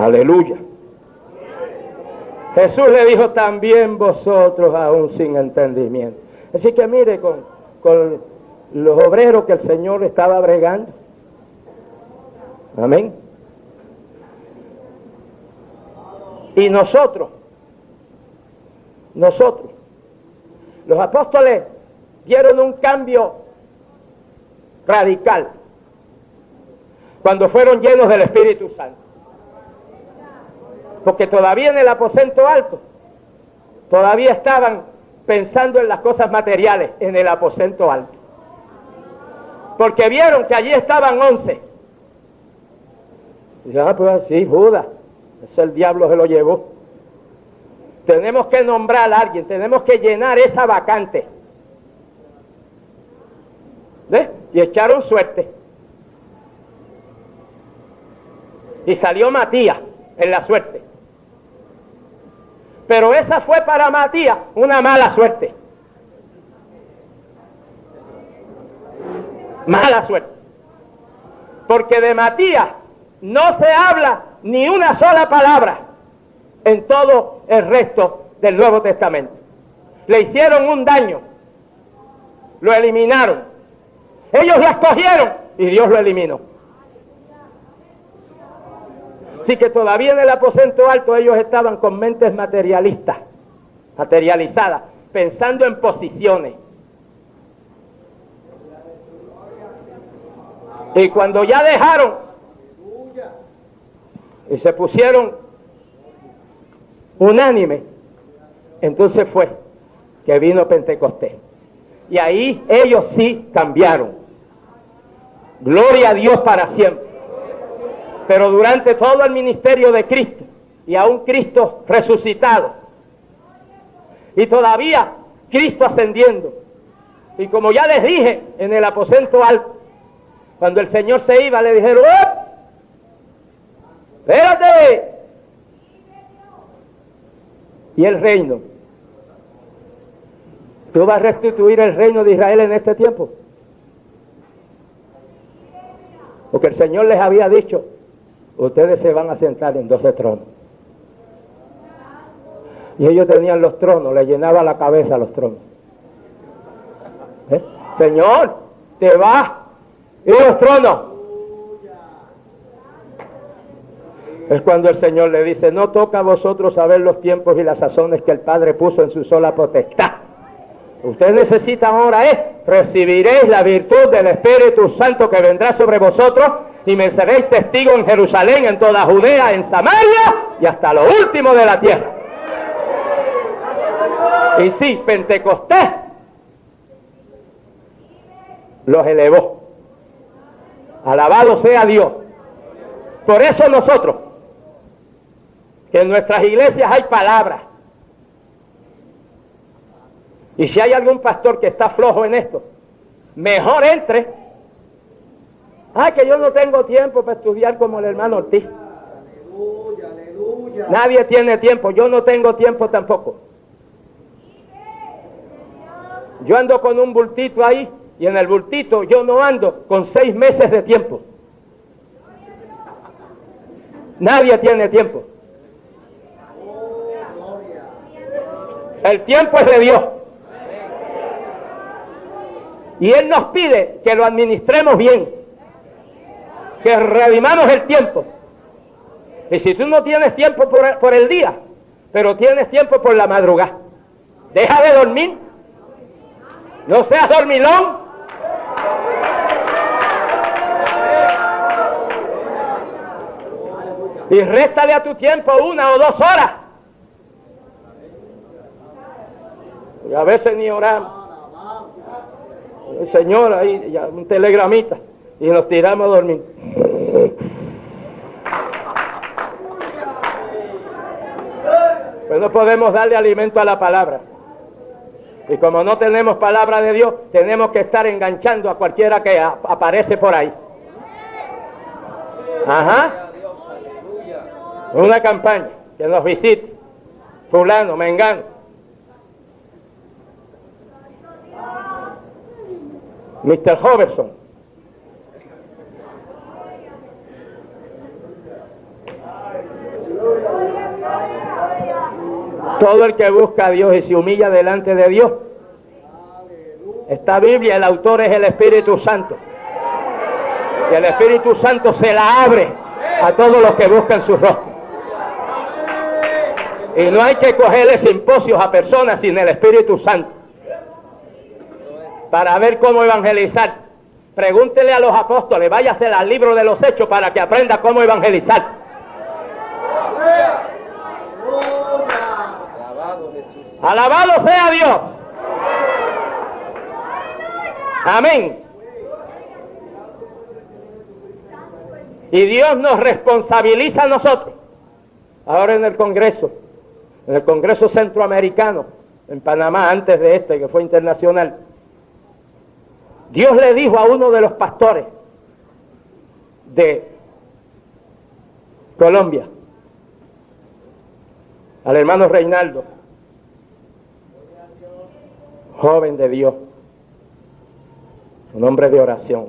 A: Aleluya. Jesús le dijo, también vosotros aún sin entendimiento. Así que mire con los obreros que el Señor estaba bregando. Amén. Y nosotros, los apóstoles dieron un cambio radical cuando fueron llenos del Espíritu Santo. Porque todavía en el aposento alto, todavía estaban pensando en las cosas materiales en el aposento alto. Porque vieron que allí estaban 11. Y ya, pues sí, Judas, ese el diablo se lo llevó. Tenemos que nombrar a alguien, tenemos que llenar esa vacante. ¿Ves? Y echaron suerte. Y salió Matías en la suerte. Pero esa fue para Matías una mala suerte. Mala suerte. Porque de Matías no se habla ni una sola palabra en todo el resto del Nuevo Testamento. Le hicieron un daño, lo eliminaron. Ellos la escogieron y Dios lo eliminó. Así que todavía en el aposento alto ellos estaban con mentes materialistas, materializadas, pensando en posiciones. Y cuando ya dejaron y se pusieron unánime, entonces fue que vino Pentecostés. Y ahí ellos sí cambiaron. Gloria a Dios para siempre. Pero durante todo el ministerio de Cristo, y aún Cristo resucitado, y todavía Cristo ascendiendo, y como ya les dije en el aposento alto, cuando el Señor se iba, le dijeron: ¡oh! ¡Espérate! Y el reino. ¿Tú vas a restituir el reino de Israel en este tiempo? Porque el Señor les había dicho: ustedes se van a sentar en 12 tronos. Y ellos tenían los tronos, les llenaba la cabeza a los tronos. Señor, te vas. ¿Y los tronos? Es cuando el Señor le dice: no toca a vosotros saber los tiempos y las sazones que el Padre puso en su sola potestad. Ustedes necesitan ahora recibiréis la virtud del Espíritu Santo que vendrá sobre vosotros y me seréis testigos en Jerusalén, en toda Judea, en Samaria y hasta lo último de la tierra. Y sí, Pentecostés los elevó. Alabado sea Dios. Por eso nosotros, que en nuestras iglesias hay palabras, y si hay algún pastor que está flojo en esto, mejor entre. Que yo no tengo tiempo para estudiar como el hermano Ortiz. Aleluya, aleluya. Nadie tiene tiempo, yo no tengo tiempo tampoco. Yo ando con un bultito ahí, y en el bultito yo no ando con 6 meses de tiempo. Nadie tiene tiempo. El tiempo es de Dios. Y Él nos pide que lo administremos bien, que redimamos el tiempo. Y si tú no tienes tiempo por el día, pero tienes tiempo por la madrugada, deja de dormir, no seas dormilón. Y réstale a tu tiempo 1 o 2 horas. Y a veces ni oramos. El Señor ahí, ya, un telegramita, y nos tiramos a dormir. Pues no podemos darle alimento a la palabra. Y como no tenemos palabra de Dios, tenemos que estar enganchando a cualquiera que aparece por ahí. Ajá. Una campaña que nos visite. Fulano, mengano. Mr. Hoverson. Todo el que busca a Dios y se humilla delante de Dios. Esta Biblia, el autor es el Espíritu Santo. Y el Espíritu Santo se la abre a todos los que buscan su rostro. Y no hay que cogerle simposios a personas sin el Espíritu Santo para ver cómo evangelizar. Pregúntele a los apóstoles, váyase al libro de los Hechos para que aprenda cómo evangelizar. Alabado sea Dios. Amén. Y Dios nos responsabiliza a nosotros. Ahora en el Congreso Centroamericano, en Panamá, antes de este, que fue internacional, Dios le dijo a uno de los pastores de Colombia, al hermano Reinaldo, joven de Dios, un hombre de oración.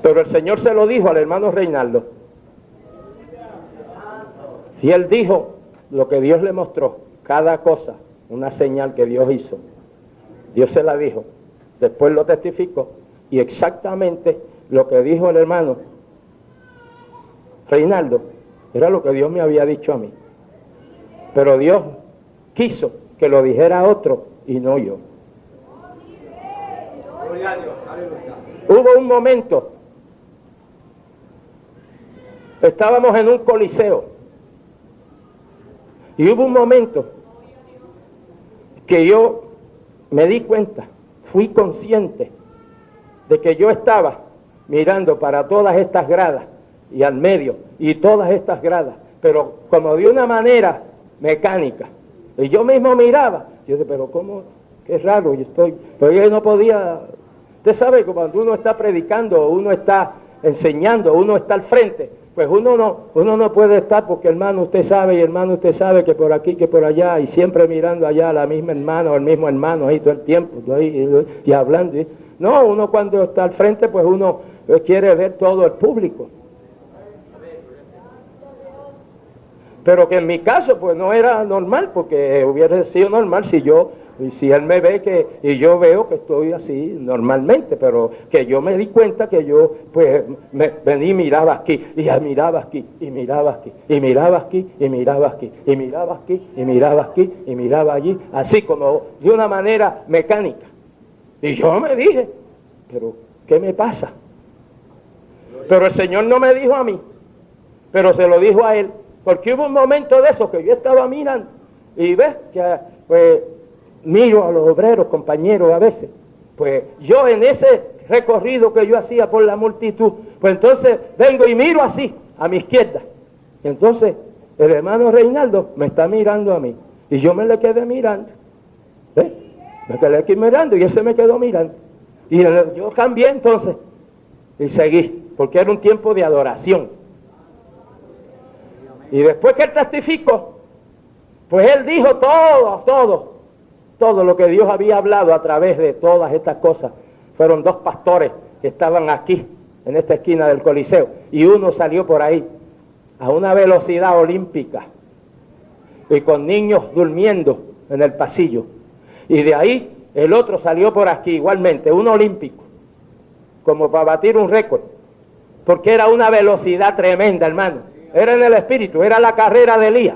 A: Pero el Señor se lo dijo al hermano Reinaldo: Y él dijo lo que Dios le mostró, cada cosa, una señal que Dios hizo. Dios se la dijo, después lo testificó, y exactamente lo que dijo el hermano Reinaldo era lo que Dios me había dicho a mí. Pero Dios quiso que lo dijera otro y no yo. Hubo un momento, estábamos en un coliseo, y hubo un momento que yo me di cuenta, fui consciente de que yo estaba mirando para todas estas gradas y al medio y todas estas gradas, pero como de una manera mecánica. Y yo mismo miraba, yo dije, pero cómo, qué raro, pero yo no podía. Usted sabe que cuando uno está predicando, uno está enseñando, uno está al frente, pues uno no puede estar porque hermano usted sabe y hermano usted sabe que por aquí, que por allá, y siempre mirando allá a la misma hermana o el mismo hermano ahí todo el tiempo, y hablando. No, uno cuando está al frente, pues uno quiere ver todo el público. Pero que en mi caso, pues no era normal, porque hubiera sido normal si él me ve y yo veo que estoy así normalmente, pero que yo me di cuenta que yo, pues, vení y miraba aquí, y miraba aquí, y miraba aquí, y miraba aquí, y miraba aquí, y miraba aquí, y miraba aquí, y miraba allí, así como de una manera mecánica. Y yo me dije, pero, ¿qué me pasa? Pero el Señor no me dijo a mí, pero se lo dijo a él, porque hubo un momento de eso que yo estaba mirando, y ves que, pues, miro a los obreros, compañeros, a veces, pues yo en ese recorrido que yo hacía por la multitud, pues entonces vengo y miro así, a mi izquierda, y entonces el hermano Reinaldo me está mirando a mí, y yo me le quedé mirando, ¿ves? Me quedé aquí mirando, y él se me quedó mirando, y yo cambié entonces, y seguí, porque era un tiempo de adoración, y después que él testificó, pues él dijo todo lo que Dios había hablado a través de todas estas cosas. Fueron dos pastores que estaban aquí, en esta esquina del Coliseo, y uno salió por ahí a una velocidad olímpica y con niños durmiendo en el pasillo, y de ahí el otro salió por aquí igualmente, un olímpico, como para batir un récord, porque era una velocidad tremenda, hermano. Era en el espíritu, era la carrera de Elías,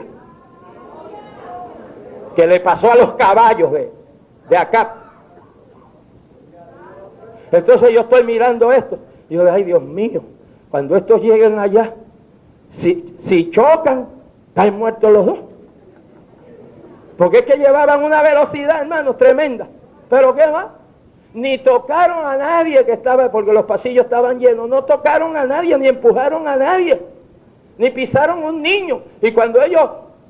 A: que le pasó a los caballos de acá. Entonces yo estoy mirando esto, y yo digo, ay Dios mío, cuando estos lleguen allá, si chocan, caen muertos los dos. Porque es que llevaban una velocidad, hermanos, tremenda. Pero ¿qué más? Ni tocaron a nadie que estaba, porque los pasillos estaban llenos, no tocaron a nadie, ni empujaron a nadie, ni pisaron un niño. Y cuando ellos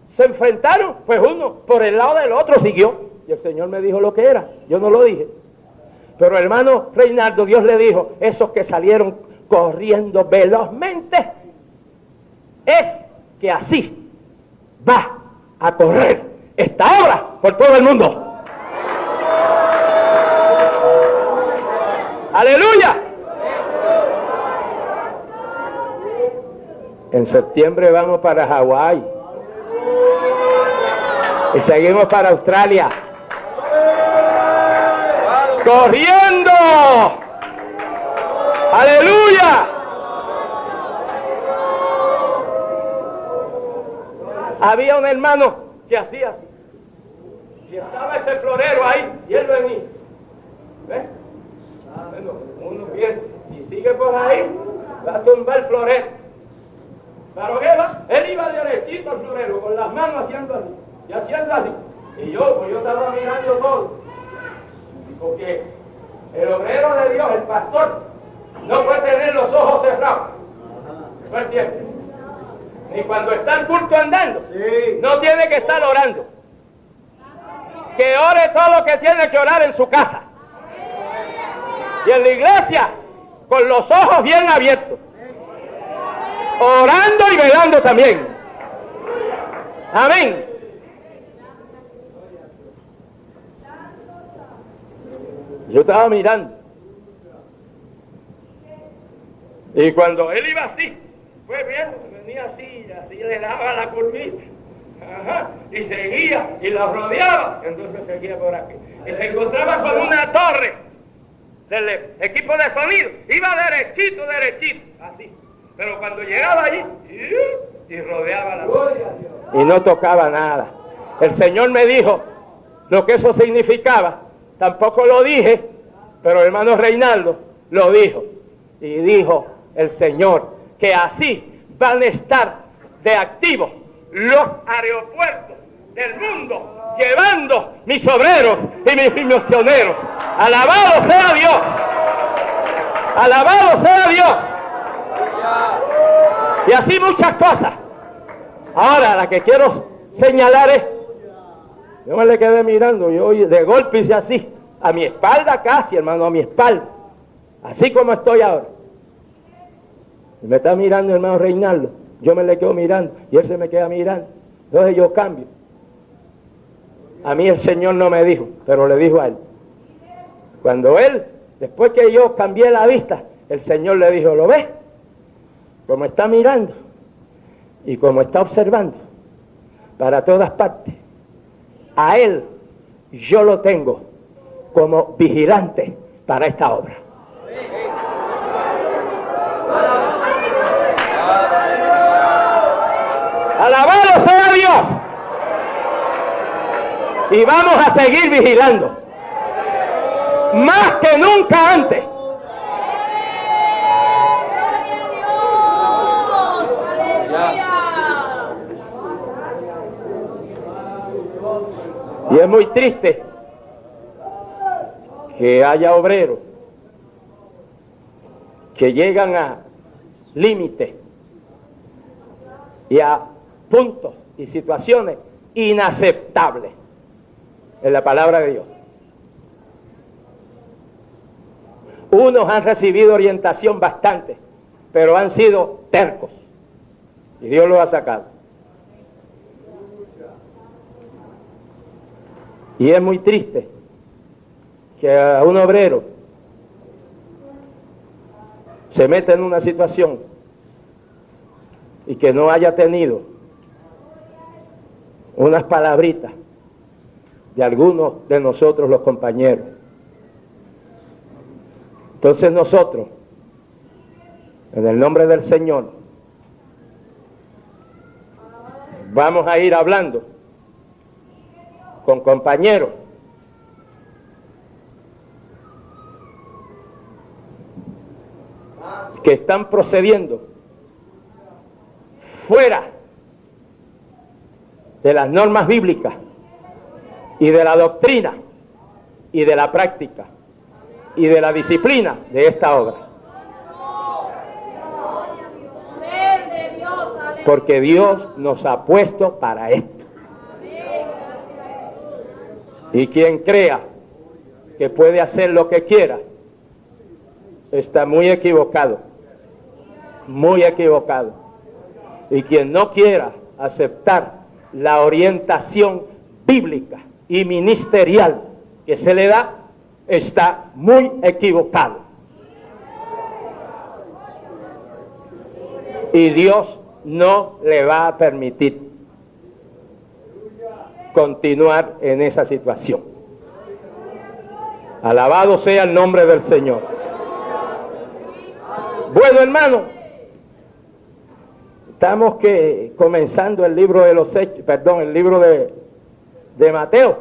A: se enfrentaron, pues uno por el lado del otro siguió. Y el Señor me dijo lo que era, yo no lo dije. Pero hermano Reinaldo, Dios le dijo, esos que salieron corriendo velozmente, es que así va a correr esta obra por todo el mundo. ¡Aleluya! En septiembre vamos para Hawái. Y seguimos para Australia. ¡Corriendo! ¡Aleluya! Había un hermano que hacía así. Y estaba ese florero ahí, y él venía. ¿Ves? Bueno, uno piensa, y sigue por ahí, va a tumbar el florero. ¿Pero qué va? Él iba derechito al florero, con las manos haciendo así, y haciendo así. Y yo estaba mirando todo. Porque el obrero de Dios, el pastor, no puede tener los ojos cerrados. ¿No entiendes? Ni cuando está el culto andando. Sí. No tiene que estar orando. Que ore todo lo que tiene que orar en su casa. Y en la iglesia, con los ojos bien abiertos. Orando y velando también. Amén. Yo estaba mirando. Y cuando él iba así, fue viendo. venía así le daba la curvita. Ajá, y seguía y la rodeaba, entonces seguía por aquí. Y se encontraba con una torre del equipo de sonido, iba derechito, así. Pero cuando llegaba allí, y rodeaba la torre. Y no tocaba nada. El Señor me dijo lo que eso significaba. Tampoco lo dije, pero el hermano Reinaldo lo dijo. Y dijo el Señor que así van a estar de activos los aeropuertos del mundo, llevando mis obreros y mis misioneros. Alabado sea Dios. Alabado sea Dios. Y así muchas cosas. Ahora la que quiero señalar es, yo me le quedé mirando, yo de golpe hice así, a mi espalda casi, hermano, a mi espalda, así como estoy ahora. Y me está mirando el hermano Reinaldo, yo me le quedo mirando y él se me queda mirando. Entonces yo cambio. A mí el Señor no me dijo, pero le dijo a él. Cuando él, después que yo cambié la vista, el Señor le dijo, ¿lo ves? Como está mirando y como está observando para todas partes, a él yo lo tengo como vigilante para esta obra. Alabado sea Dios. Y vamos a seguir vigilando más que nunca antes. Y es muy triste que haya obreros que llegan a límites y a puntos y situaciones inaceptables en la palabra de Dios. Unos han recibido orientación bastante, pero han sido tercos y Dios los ha sacado. Y es muy triste que a un obrero se meta en una situación y que no haya tenido unas palabritas de algunos de nosotros los compañeros. Entonces nosotros, en el nombre del Señor, vamos a ir hablando con compañeros que están procediendo fuera de las normas bíblicas y de la doctrina y de la práctica y de la disciplina de esta obra. Porque Dios nos ha puesto para esto. Y quien crea que puede hacer lo que quiera, está muy equivocado, muy equivocado. Y quien no quiera aceptar la orientación bíblica y ministerial que se le da, está muy equivocado. Y Dios no le va a permitir continuar en esa situación. Alabado sea el nombre del Señor. Bueno, hermano, estamos comenzando el libro de los Hechos, el libro de Mateo.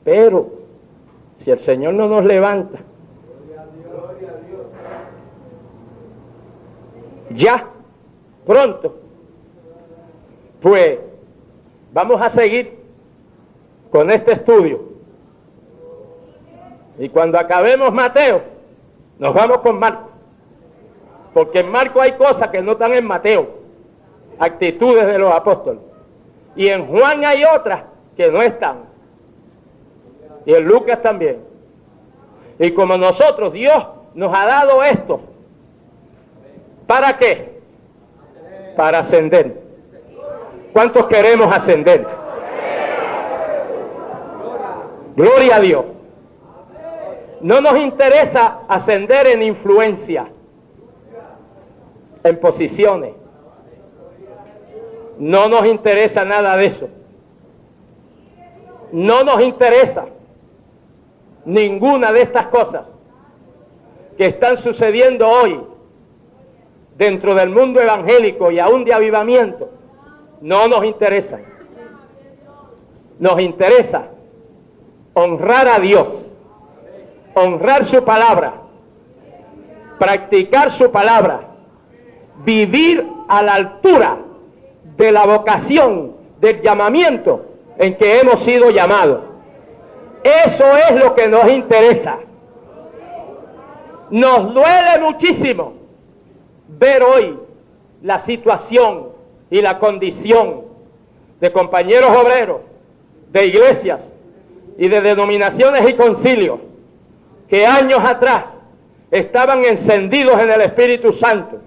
A: Pero si el Señor no nos levanta ya pronto, pues vamos a seguir con este estudio. Y cuando acabemos Mateo, nos vamos con Marco. Porque en Marco hay cosas que no están en Mateo, actitudes de los apóstoles. Y en Juan hay otras que no están. Y en Lucas también. Y como nosotros, Dios nos ha dado esto. ¿Para qué? Para ascender. ¿Cuántos queremos ascender? Gloria a Dios. No nos interesa ascender en influencia, en posiciones, No nos interesa nada de eso. No nos interesa ninguna de estas cosas que están sucediendo hoy dentro del mundo evangélico y aún de avivamiento. No nos interesan. Nos interesa honrar a Dios, honrar su palabra, practicar su palabra, vivir a la altura de la vocación, del llamamiento en que hemos sido llamados. Eso es lo que nos interesa. Nos duele muchísimo ver hoy la situación y la condición de compañeros obreros, de iglesias y de denominaciones y concilios que años atrás estaban encendidos en el Espíritu Santo,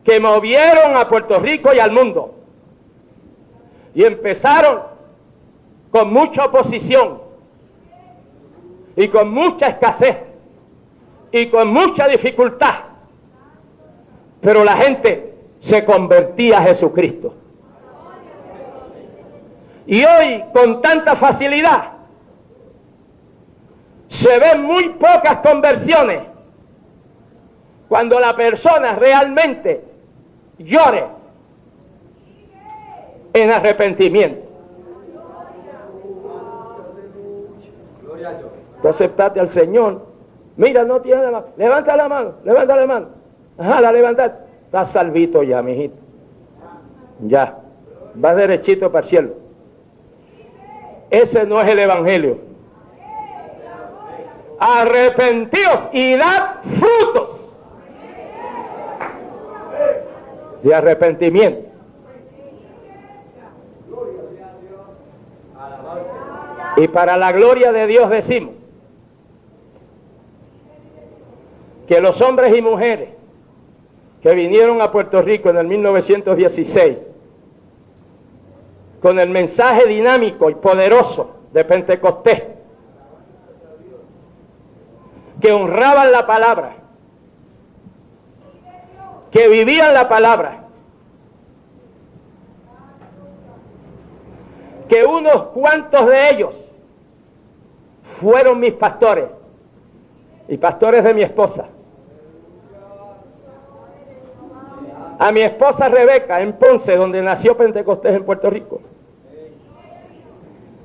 A: que movieron a Puerto Rico y al mundo, y empezaron con mucha oposición y con mucha escasez y con mucha dificultad, pero la gente se convertía a Jesucristo. Y hoy, con tanta facilidad, se ven muy pocas conversiones cuando la persona realmente llore en arrepentimiento. Tú aceptaste al Señor. Mira, no tiene nada. Levanta la mano, levanta la mano. Ajá, la levantaste. Estás salvito ya, mijito. Ya. Vas derechito para el cielo. Ese no es el Evangelio. Arrepentíos y dad frutos de arrepentimiento. Y para la gloria de Dios decimos que los hombres y mujeres que vinieron a Puerto Rico en el 1916 con el mensaje dinámico y poderoso de Pentecostés, que honraban la palabra, que vivían la palabra, que unos cuantos de ellos fueron mis pastores y pastores de mi esposa. A mi esposa Rebeca en Ponce, donde nació Pentecostés en Puerto Rico,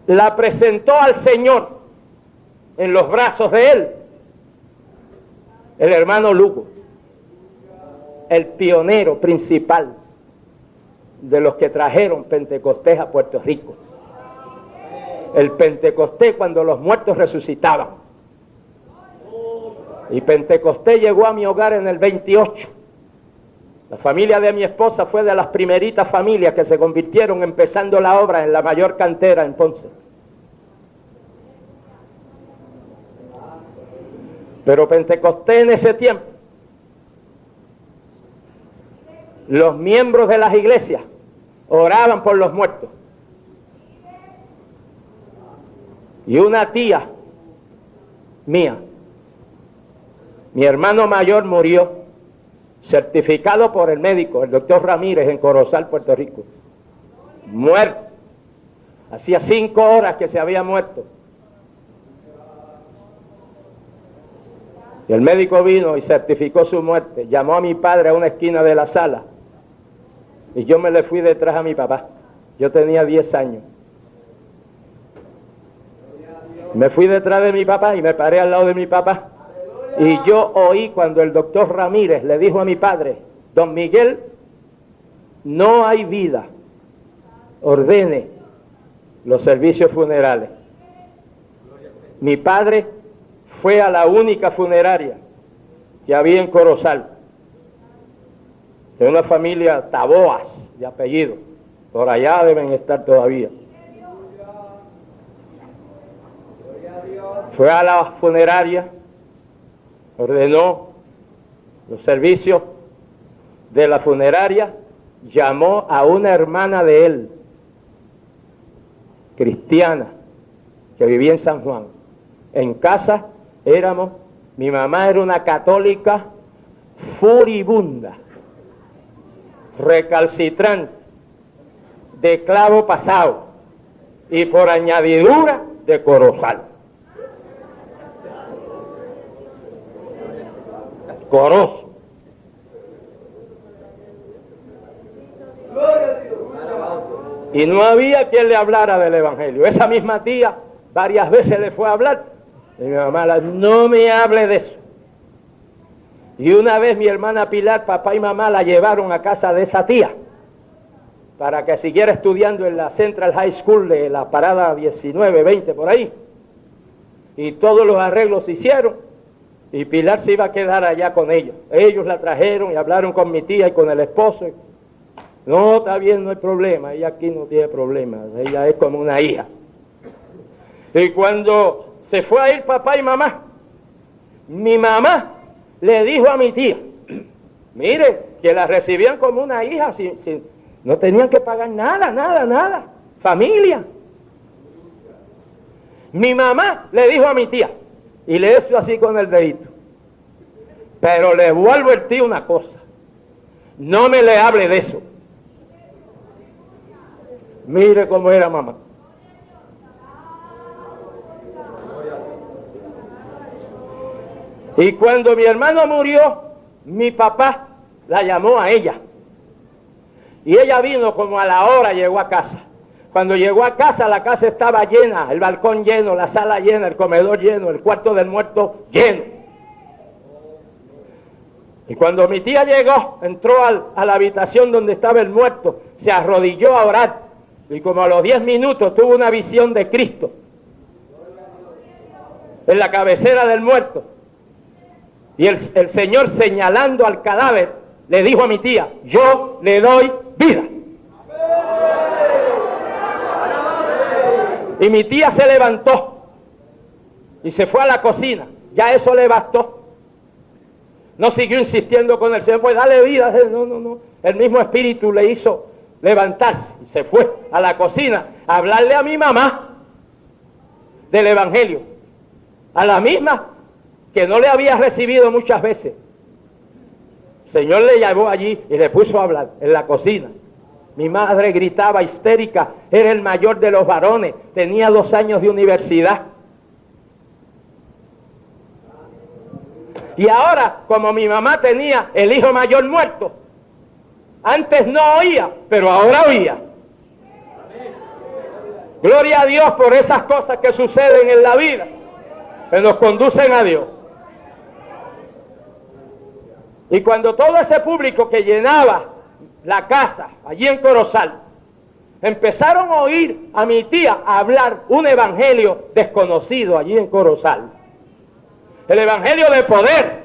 A: la presentó al Señor en los brazos de él el hermano Lugo, el pionero principal de los que trajeron Pentecostés a Puerto Rico. El Pentecostés cuando los muertos resucitaban. Y Pentecostés llegó a mi hogar en el 28. La familia de mi esposa fue de las primeritas familias que se convirtieron empezando la obra en la mayor cantera en Ponce. Pero Pentecostés en ese tiempo, los miembros de las iglesias oraban por los muertos. Y una tía mía, mi hermano mayor murió, certificado por el médico, el doctor Ramírez, en Corozal, Puerto Rico. Muerto. Hacía 5 horas que se había muerto. Y el médico vino y certificó su muerte. Llamó a mi padre a una esquina de la sala. Y yo me le fui detrás a mi papá. Yo tenía 10 años. Me fui detrás de mi papá y me paré al lado de mi papá. Y yo oí cuando el doctor Ramírez le dijo a mi padre: don Miguel, no hay vida. Ordene los servicios funerales. Mi padre fue a la única funeraria que había en Corozal, de una familia Taboas de apellido. Por allá deben estar todavía. Fue a la funeraria, ordenó los servicios de la funeraria, llamó a una hermana de él, cristiana, que vivía en San Juan. En casa éramos, mi mamá era una católica furibunda, recalcitrante, de clavo pasado y por añadidura de Corozal. Corozo. Y no había quien le hablara del Evangelio. Esa misma tía varias veces le fue a hablar. Y mi mamá, no me hable de eso. Y una vez mi hermana Pilar, papá y mamá la llevaron a casa de esa tía para que siguiera estudiando en la Central High School de la parada 19, 20 por ahí. Y todos los arreglos se hicieron y Pilar se iba a quedar allá con ellos. Ellos la trajeron y hablaron con mi tía y con el esposo. No, está bien, no hay problema, ella aquí no tiene problemas, ella es como una hija. Y cuando se fue a ir papá y mamá, mi mamá le dijo a mi tía, mire, que la recibían como una hija, no tenían que pagar nada, familia. Mi mamá le dijo a mi tía, y le hizo así con el dedito, pero le vuelvo a advertir una cosa, no me le hable de eso. Mire cómo era mamá. Y cuando mi hermano murió, mi papá la llamó a ella. Y ella vino como a la hora, llegó a casa. Cuando llegó a casa, la casa estaba llena, el balcón lleno, la sala llena, el comedor lleno, el cuarto del muerto lleno. Y cuando mi tía llegó, entró a la habitación donde estaba el muerto, se arrodilló a orar. Y como a los 10 minutos tuvo una visión de Cristo en la cabecera del muerto. Y el Señor, señalando al cadáver, le dijo a mi tía, yo le doy vida. Y mi tía se levantó y se fue a la cocina. Ya eso le bastó. No siguió insistiendo con el Señor, pues dale vida. No. El mismo espíritu le hizo levantarse y se fue a la cocina a hablarle a mi mamá del Evangelio, a la misma que no le había recibido muchas veces. El Señor le llevó allí y le puso a hablar en la cocina. Mi madre gritaba histérica, era el mayor de los varones, tenía 2 años de universidad. Y ahora, como mi mamá tenía el hijo mayor muerto, antes no oía, pero ahora oía. Gloria a Dios por esas cosas que suceden en la vida, que nos conducen a Dios. Y cuando todo ese público que llenaba la casa, allí en Corozal, empezaron a oír a mi tía hablar un evangelio desconocido allí en Corozal. El evangelio de poder.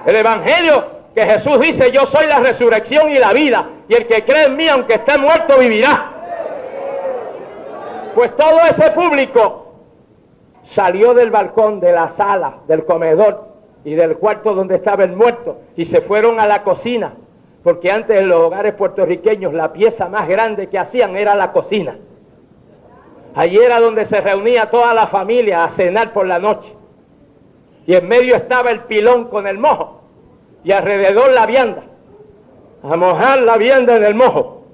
A: El evangelio que Jesús dice, yo soy la resurrección y la vida, y el que cree en mí, aunque esté muerto, vivirá. Pues todo ese público salió del balcón, de la sala, del comedor y del cuarto donde estaba el muerto, y se fueron a la cocina, porque antes en los hogares puertorriqueños la pieza más grande que hacían era la cocina. Allí era donde se reunía toda la familia a cenar por la noche, y en medio estaba el pilón con el mojo, y alrededor la vianda, a mojar la vianda en el mojo.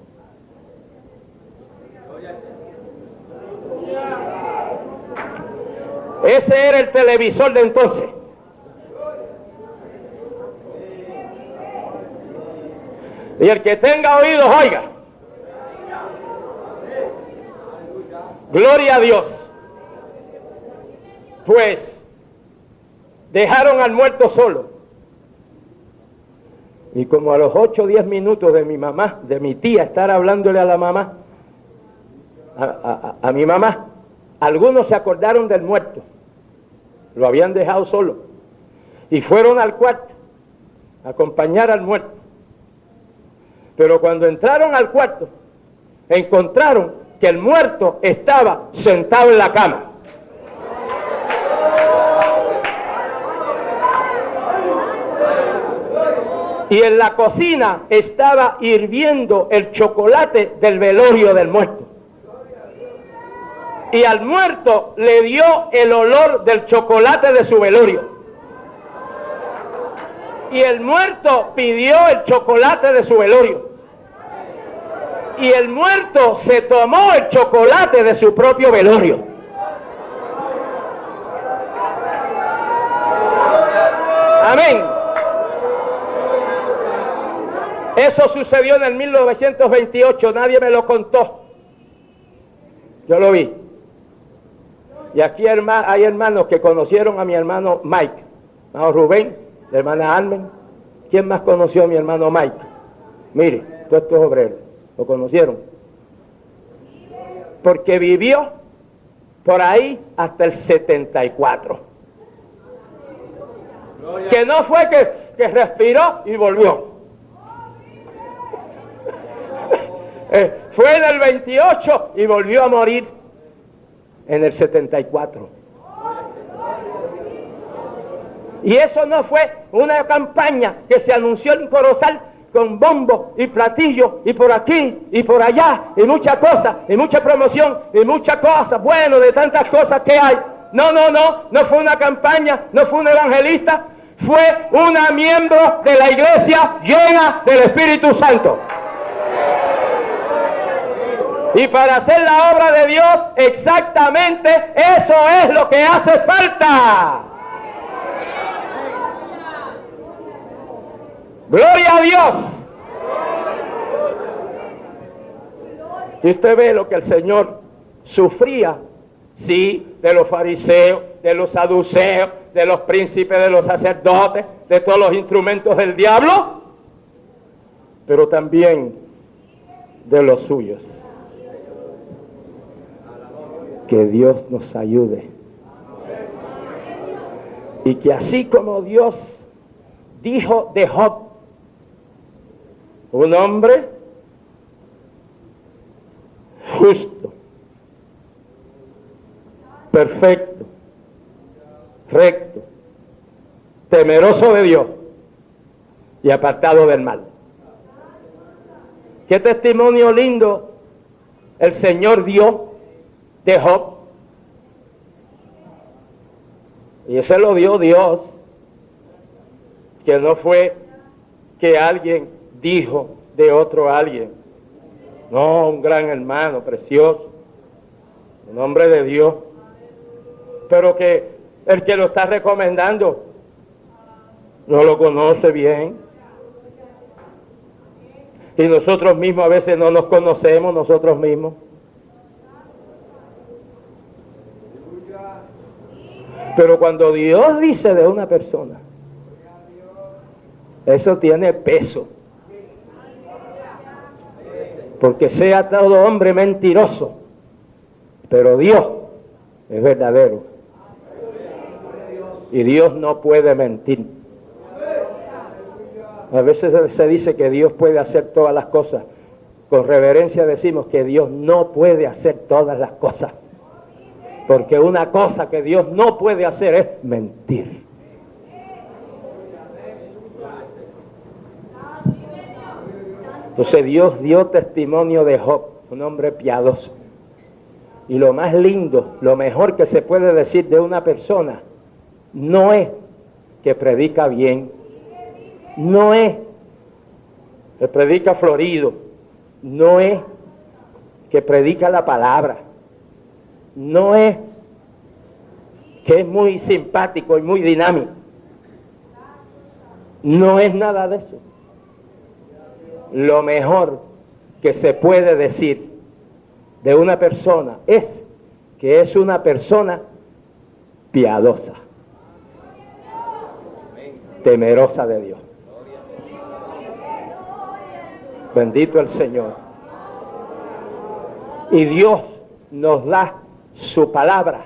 A: Ese era el televisor de entonces. Y el que tenga oídos, oiga. Gloria a Dios. Pues dejaron al muerto solo. Y como a los 8 o 10 minutos de mi mamá, de mi tía, estar hablándole a la mamá, a mi mamá, algunos se acordaron del muerto. Lo habían dejado solo. Y fueron al cuarto a acompañar al muerto. Pero cuando entraron al cuarto, encontraron que el muerto estaba sentado en la cama. Y en la cocina estaba hirviendo el chocolate del velorio del muerto. Y al muerto le dio el olor del chocolate de su velorio. Y el muerto pidió el chocolate de su velorio. Y el muerto se tomó el chocolate de su propio velorio. Amén. Eso sucedió en el 1928, nadie me lo contó. Yo lo vi. Y aquí hay hermanos que conocieron a mi hermano Mike, hermano Rubén, la hermana Armen. ¿Quién más conoció a mi hermano Mike? Mire, todos estos obreros, ¿lo conocieron? Porque vivió por ahí hasta el 74. Que no fue que respiró y volvió. Fue en el 28 y volvió a morir en el 74. Y eso no fue una campaña que se anunció en Corozal con bombo y platillo y por aquí y por allá y muchas cosas y mucha promoción y muchas cosas, bueno, de tantas cosas que hay. No fue una campaña, no fue un evangelista, fue una miembro de la iglesia llena del Espíritu Santo. Y para hacer la obra de Dios, exactamente eso es lo que hace falta. ¡Gloria a Dios! Y usted ve lo que el Señor sufría, sí, de los fariseos, de los saduceos, de los príncipes, de los sacerdotes, de todos los instrumentos del diablo, pero también de los suyos. Que Dios nos ayude. Y que así como Dios dijo de Job, un hombre justo, perfecto, recto, temeroso de Dios y apartado del mal. Qué testimonio lindo el Señor dio de Job. Y ese lo dio Dios, que no fue que alguien dijo de otro alguien. No, un gran hermano, precioso, un hombre de Dios, pero que el que lo está recomendando no lo conoce bien. Y nosotros mismos a veces no nos conocemos nosotros mismos. Pero cuando Dios dice de una persona, eso tiene peso. Porque sea todo hombre mentiroso, pero Dios es verdadero. Y Dios no puede mentir. A veces se dice que Dios puede hacer todas las cosas. Con reverencia decimos que Dios no puede hacer todas las cosas. Porque una cosa que Dios no puede hacer es mentir. Entonces Dios dio testimonio de Job, un hombre piadoso. Y lo más lindo, lo mejor que se puede decir de una persona, no es que predica bien, no es que predica florido, no es que predica la palabra, no es que es muy simpático y muy dinámico, no es nada de eso. Lo mejor que se puede decir de una persona es que es una persona piadosa, temerosa de Dios. Bendito el Señor. Y Dios nos da su palabra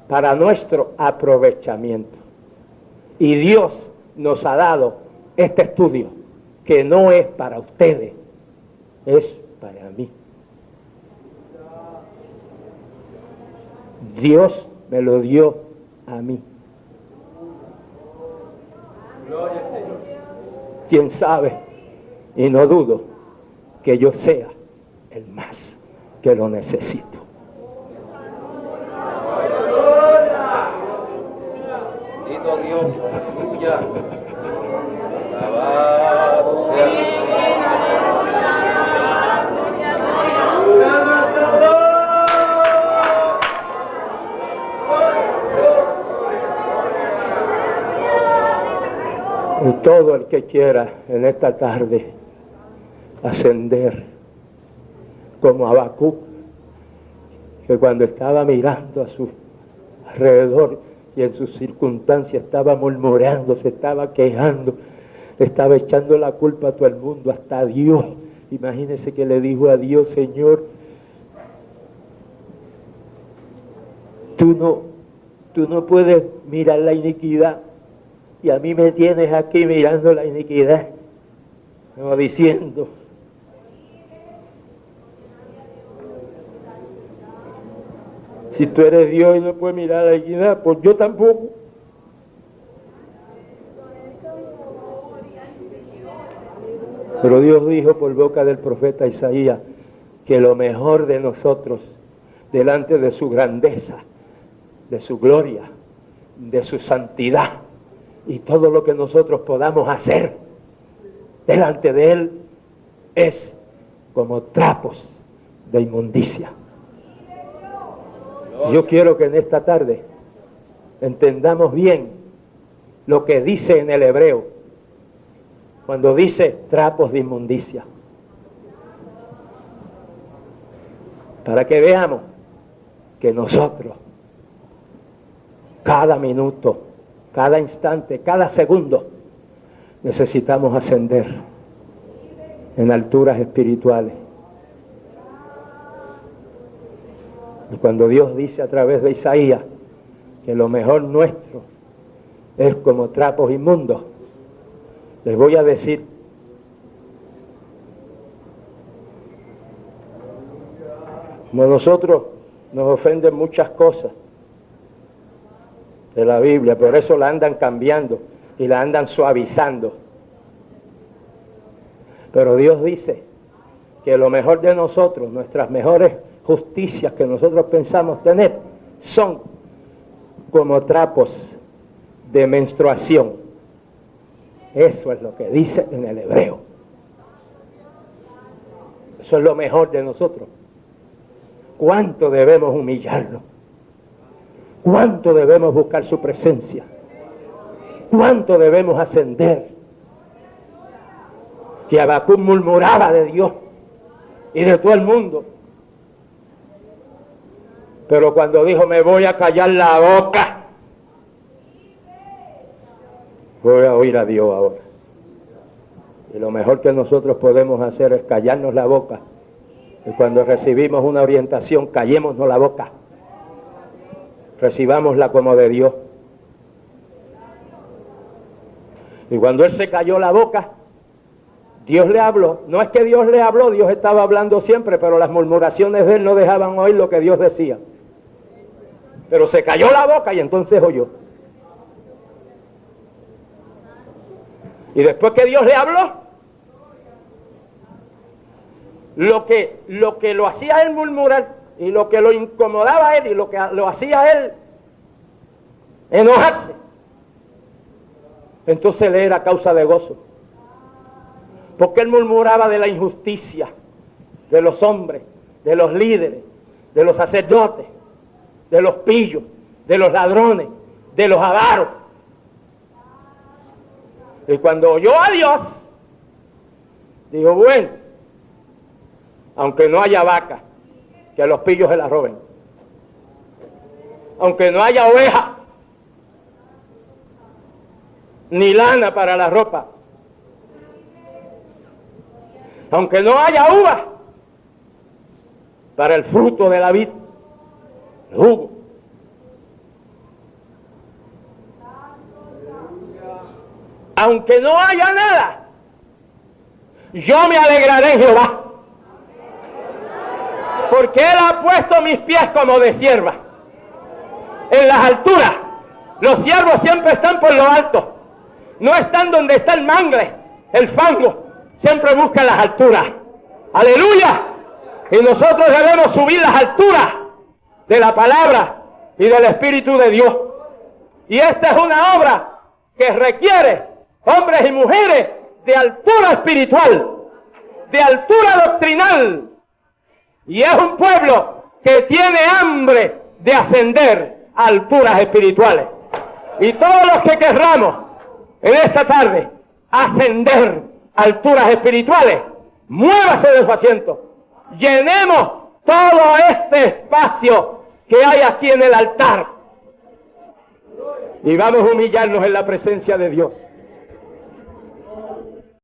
A: para nuestro aprovechamiento. Y Dios nos ha dado este estudio que no es para ustedes, es para mí. Dios me lo dio a mí. ¿Quién sabe? Y no dudo que yo sea el más que lo necesito.
B: Bendito Dios, aleluya. Alabado sea
A: Y todo el que quiera en esta tarde ascender como Habacuc, que cuando estaba mirando a su alrededor y en sus circunstancias estaba murmurando, se estaba quejando, estaba echando la culpa a todo el mundo, hasta a Dios. Imagínese que le dijo a Dios: Señor, tú no puedes mirar la iniquidad, y a mí me tienes aquí mirando la iniquidad, como diciendo: si tú eres Dios y no puedes mirar la iniquidad, pues yo tampoco. Pero Dios dijo por boca del profeta Isaías que lo mejor de nosotros, delante de su grandeza, de su gloria, de su santidad, y todo lo que nosotros podamos hacer delante de Él, es como trapos de inmundicia. Yo quiero que en esta tarde entendamos bien lo que dice en el hebreo cuando dice trapos de inmundicia, para que veamos que nosotros cada minuto, cada instante, cada segundo necesitamos ascender en alturas espirituales. Y cuando Dios dice a través de Isaías que lo mejor nuestro es como trapos inmundos, les voy a decir: como nosotros nos ofenden muchas cosas de la Biblia, por eso la andan cambiando y la andan suavizando. Pero Dios dice que lo mejor de nosotros, nuestras mejores justicias que nosotros pensamos tener, son como trapos de menstruación. Eso es lo que dice en el hebreo. Eso es lo mejor de nosotros. ¿Cuánto debemos humillarnos? ¿Cuánto debemos buscar su presencia? ¿Cuánto debemos ascender? Que Habacuc murmuraba de Dios y de todo el mundo, pero cuando dijo: me voy a callar la boca, voy a oír a Dios ahora. Y lo mejor que nosotros podemos hacer es callarnos la boca. Y cuando recibimos una orientación, callémonos la boca, recibámosla como de Dios. Y cuando él se calló la boca, Dios le habló. No es que Dios le habló, Dios estaba hablando siempre, pero las murmuraciones de él no dejaban oír lo que Dios decía. Pero se cayó la boca y entonces oyó. Y después que Dios le habló, lo que lo hacía él murmurar, y lo que lo incomodaba a él, y lo que lo hacía a él enojarse, entonces le era causa de gozo. Porque él murmuraba de la injusticia de los hombres, de los líderes, de los sacerdotes, de los pillos, de los ladrones, de los avaros. Y cuando oyó a Dios, dijo: bueno, aunque no haya vaca, que los pillos se la roben. Aunque no haya oveja, ni lana para la ropa. Aunque no haya uva para el fruto de la vid, el jugo. Aunque no haya nada, yo me alegraré en Jehová, porque Él ha puesto mis pies como de sierva en las alturas. Los siervos siempre están por lo alto, no están donde está el mangle, el fango. Siempre buscan las alturas. ¡Aleluya! Y nosotros debemos subir las alturas de la palabra y del Espíritu de Dios. Y esta es una obra que requiere hombres y mujeres de altura espiritual, de altura doctrinal. Y es un pueblo que tiene hambre de ascender a alturas espirituales. Y todos los que querramos en esta tarde ascender a alturas espirituales, muévase de su asiento. Llenemos todo este espacio que hay aquí en el altar. Y vamos a humillarnos en la presencia de Dios.